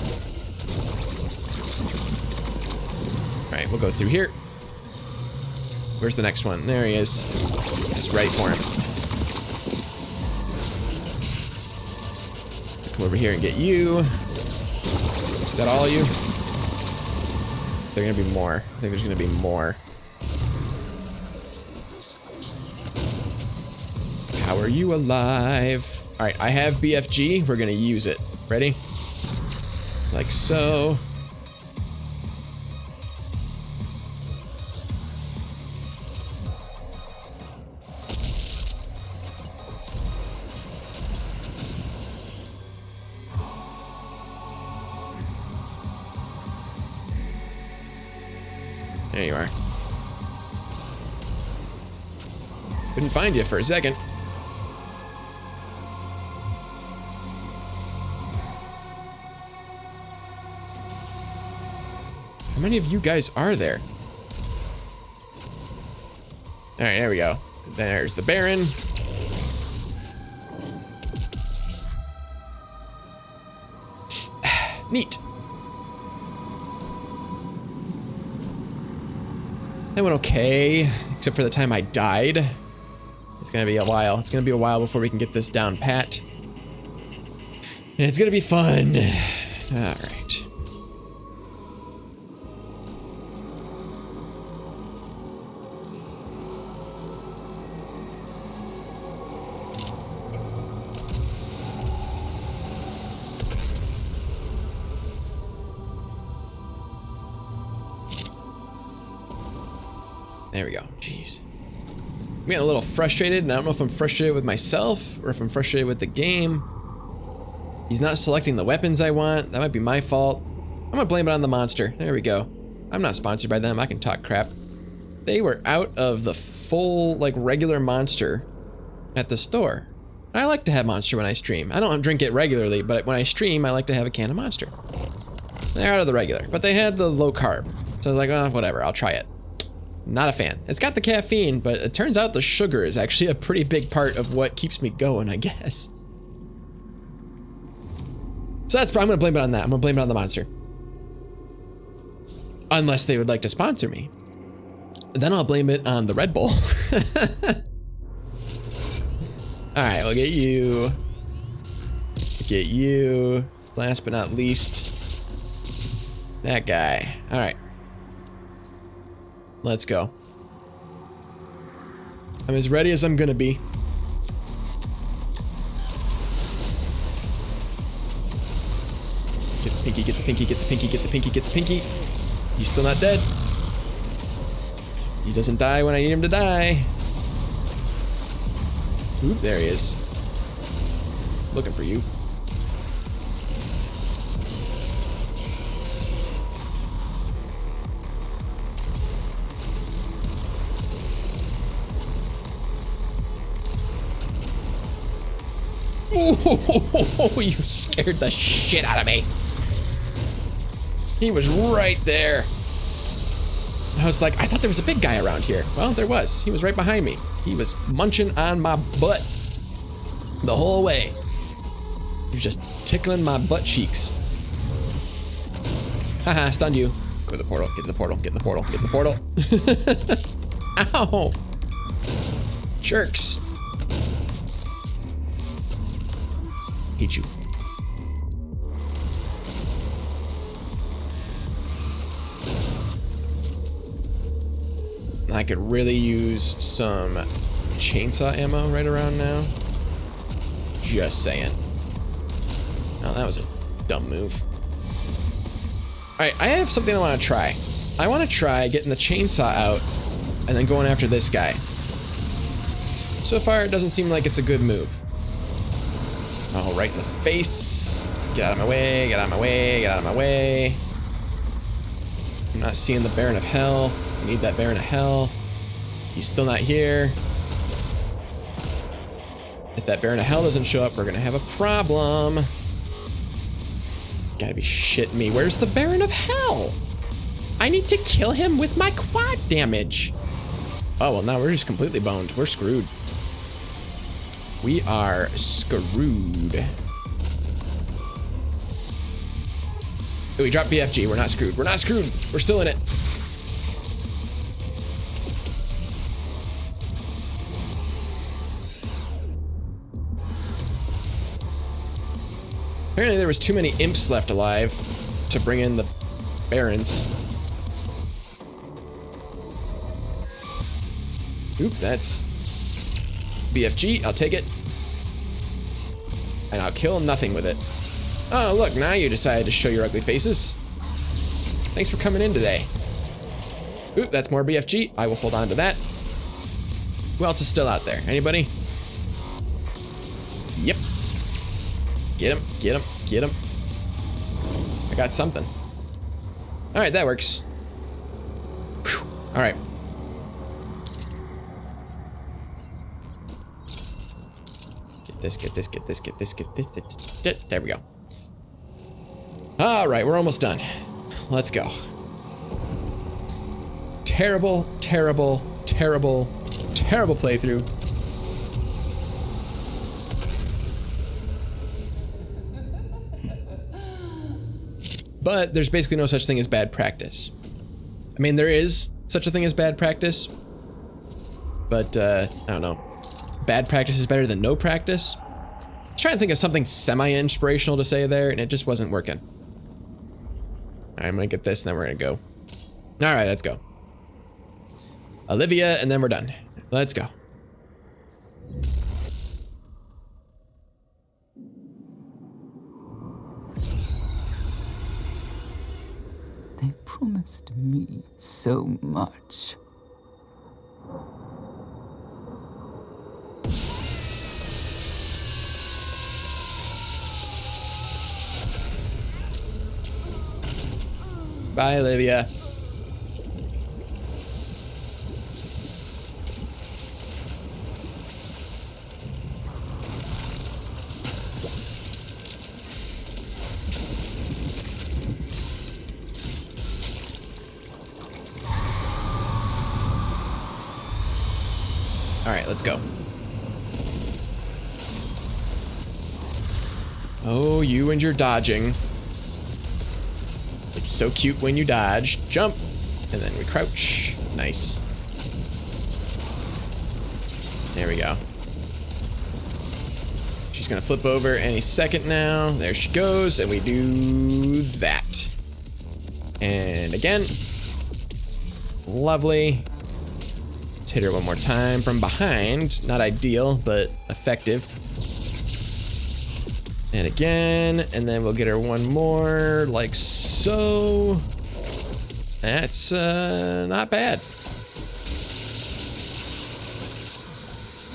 Alright, we'll go through here. Where's the next one? There he is. Just ready for him. Come over here and get you. Is that all of you? There are gonna be more. I think there's gonna be more. How are you alive? All right, I have BFG. We're gonna use it. Ready? Like so. There you are. Couldn't find you for a second. How many of you guys are there? All right, there we go. There's the Baron. Neat. That went okay, except for the time I died. It's gonna be a while. It's gonna be a while before we can get this down pat. And it's gonna be fun. All right. There we go. Jeez. I'm getting a little frustrated, and I don't know if I'm frustrated with myself or if I'm frustrated with the game. He's not selecting the weapons I want. That might be my fault. I'm gonna blame it on the monster. There we go. I'm not sponsored by them. I can talk crap. They were out of the full, like, regular monster at the store. I like to have Monster when I stream. I don't drink it regularly, but when I stream, I like to have a can of Monster. They're out of the regular, but they had the low carb. So I was like, oh, whatever, I'll try it. Not a fan. It's got the caffeine, but it turns out the sugar is actually a pretty big part of what keeps me going, I guess. So I'm gonna blame it on that. I'm gonna blame it on the monster. Unless they would like to sponsor me. Then I'll blame it on the Red Bull. Alright, we'll get you. Get you. Last but not least, that guy. Alright. Let's go. I'm as ready as I'm gonna be. Get the pinky, get the pinky, get the pinky, get the pinky, get the pinky. He's still not dead. He doesn't die when I need him to die. Oop, there he is. Looking for you. Oh, you scared the shit out of me. He was right there. I was like, I thought there was a big guy around here. Well, there was. He was right behind me. He was munching on my butt the whole way. He was just tickling my butt cheeks. Haha, stunned you. Go to the portal, get to the portal, get in the portal, get in the portal. Ow. Jerks. Hate you. I could really use some chainsaw ammo right around now. Just saying. Oh, that was a dumb move. Alright, I have something I want to try. I want to try getting the chainsaw out and then going after this guy. So far, it doesn't seem like it's a good move. Oh, right in the face. Get out of my way, get out of my way, get out of my way. I'm not seeing the Baron of Hell. I need that Baron of Hell. He's still not here. If that Baron of Hell doesn't show up, we're gonna have a problem. Gotta be shitting me. Where's the Baron of Hell? I need to kill him with my quad damage. Oh, well, now we're just completely boned. We're screwed. We are screwed. Oh, we dropped BFG. We're not screwed. We're not screwed. We're still in it. Apparently there was too many imps left alive to bring in the barons. Oop, that's BFG. I'll take it. And I'll kill nothing with it. Oh, look, now you decided to show your ugly faces. Thanks for coming in today. Oop, that's more BFG. I will hold on to that. Who else is still out there? Anybody? Yep. Get him, get him, get him. I got something. All right, that works. Whew. All right. Get this, get this, get this, get this, get this. There we go. All right, we're almost done. Let's go. Terrible, terrible, terrible, terrible playthrough. But there's basically no such thing as bad practice. I mean, there is such a thing as bad practice, but I don't know. Bad practice is better than no practice. I was trying to think of something semi-inspirational to say there, and it just wasn't working. All right, I'm gonna get this, and then we're gonna go. All right, let's go. Olivia, and then we're done. Let's go. They promised me so much. Bye, Olivia. All right, let's go. Oh, you and your dodging. It's so cute when you dodge. Jump, and then we crouch. Nice. There we go. She's gonna flip over any second now. There she goes, and we do that. And again. Lovely. Let's hit her one more time from behind. Not ideal, but effective. And again, and then we'll get her one more, like so. That's not bad.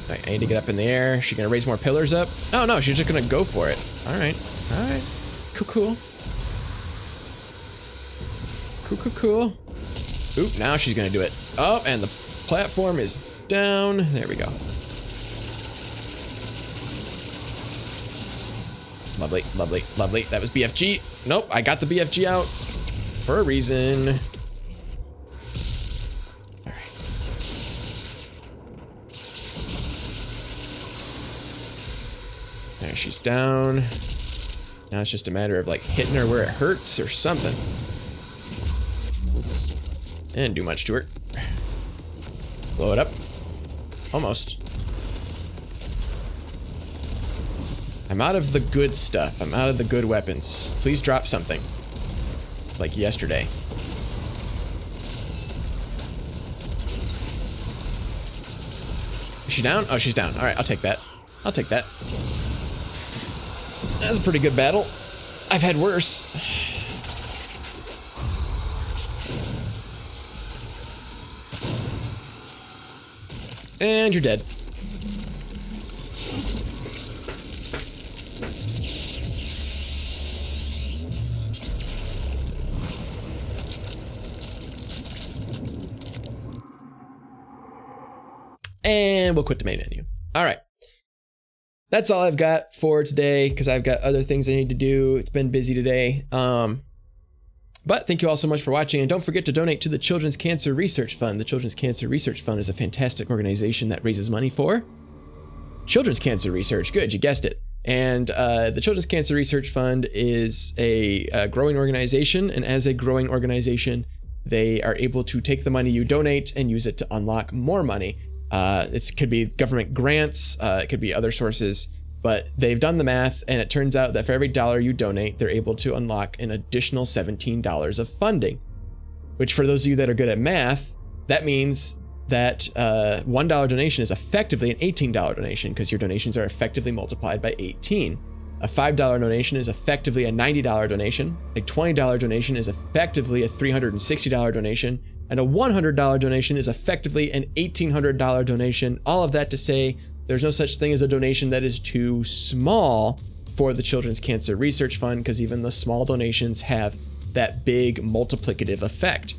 All right, I need to get up in the air. Is she gonna raise more pillars up? Oh no, she's just gonna go for it. All right, all right, cool, cool. Cool, cool, cool. Oop, now she's gonna do it. Oh, and the platform is down. There we go. Lovely, lovely, lovely. That was BFG. Nope, I got the BFG out for a reason. All right. There, she's down. Now it's just a matter of like hitting her where it hurts or something. Didn't do much to her. Blow it up. Almost. I'm out of the good stuff. I'm out of the good weapons. Please drop something. Like yesterday. Is she down? Oh, she's down. All right, I'll take that. I'll take that. That was a pretty good battle. I've had worse. And you're dead. And we'll quit the main menu. All right. That's all I've got for today because I've got other things I need to do. It's been busy today. But thank you all so much for watching. And don't forget to donate to the Children's Cancer Research Fund. The Children's Cancer Research Fund is a fantastic organization that raises money for children's cancer research. Good, you guessed it. And the Children's Cancer Research Fund is a growing organization. And as a growing organization, they are able to take the money you donate and use it to unlock more money. It could be government grants, it could be other sources, but they've done the math and it turns out that for every dollar you donate, they're able to unlock an additional $17 of funding, which for those of you that are good at math, that means that $1 donation is effectively an $18 donation because your donations are effectively multiplied by 18. A $5 donation is effectively a $90 donation. A $20 donation is effectively a $360 donation. And a $100 donation is effectively an $1,800 donation. All of that to say, there's no such thing as a donation that is too small for the Children's Cancer Research Fund, because even the small donations have that big multiplicative effect.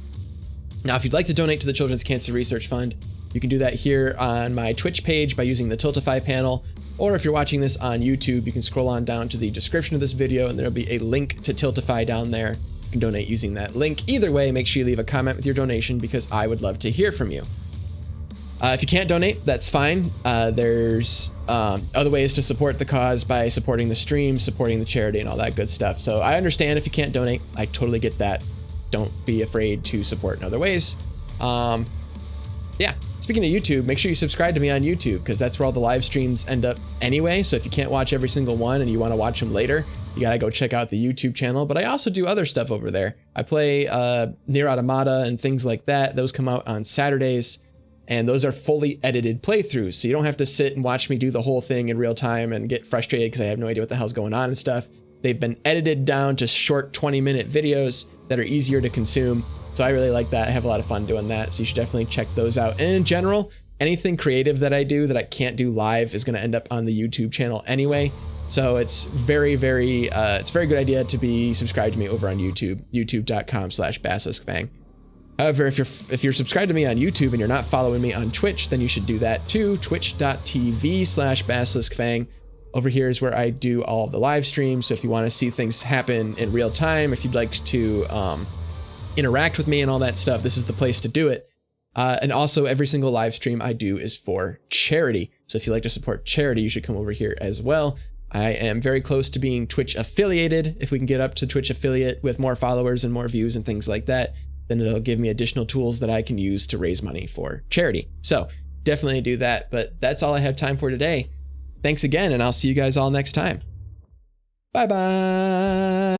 Now, if you'd like to donate to the Children's Cancer Research Fund, you can do that here on my Twitch page by using the Tiltify panel. Or if you're watching this on YouTube, you can scroll on down to the description of this video and there'll be a link to Tiltify down there. Can donate using that link. Either way, make sure you leave a comment with your donation because I would love to hear from you. If you can't donate, that's fine. There's other ways to support the cause by supporting the stream, supporting the charity, and all that good stuff. So I understand if you can't donate. I totally get that. Don't be afraid to support in other ways. Yeah. Speaking of YouTube, make sure you subscribe to me on YouTube because that's where all the live streams end up anyway. So if you can't watch every single one and you want to watch them later, you gotta go check out the YouTube channel. But I also do other stuff over there. I play Nier Automata and things like that. Those come out on Saturdays, and those are fully edited playthroughs. So you don't have to sit and watch me do the whole thing in real time and get frustrated because I have no idea what the hell's going on and stuff. They've been edited down to short 20-minute videos that are easier to consume. So I really like that. I have a lot of fun doing that. So you should definitely check those out. And in general, anything creative that I do that I can't do live is going to end up on the YouTube channel anyway. So it's it's a very good idea to be subscribed to me over on YouTube, youtube.com/basiliskfang. However, if you're subscribed to me on YouTube and you're not following me on Twitch, then you should do that too. Twitch.tv/basiliskfang. Over here is where I do all the live streams. So if you want to see things happen in real time, if you'd like to interact with me and all that stuff, this is the place to do it. And also every single live stream I do is for charity. So if you'd like to support charity, you should come over here as well. I am very close to being Twitch affiliated. If we can get up to Twitch affiliate with more followers and more views and things like that, then it'll give me additional tools that I can use to raise money for charity. So definitely do that. But that's all I have time for today. Thanks again, and I'll see you guys all next time. Bye-bye.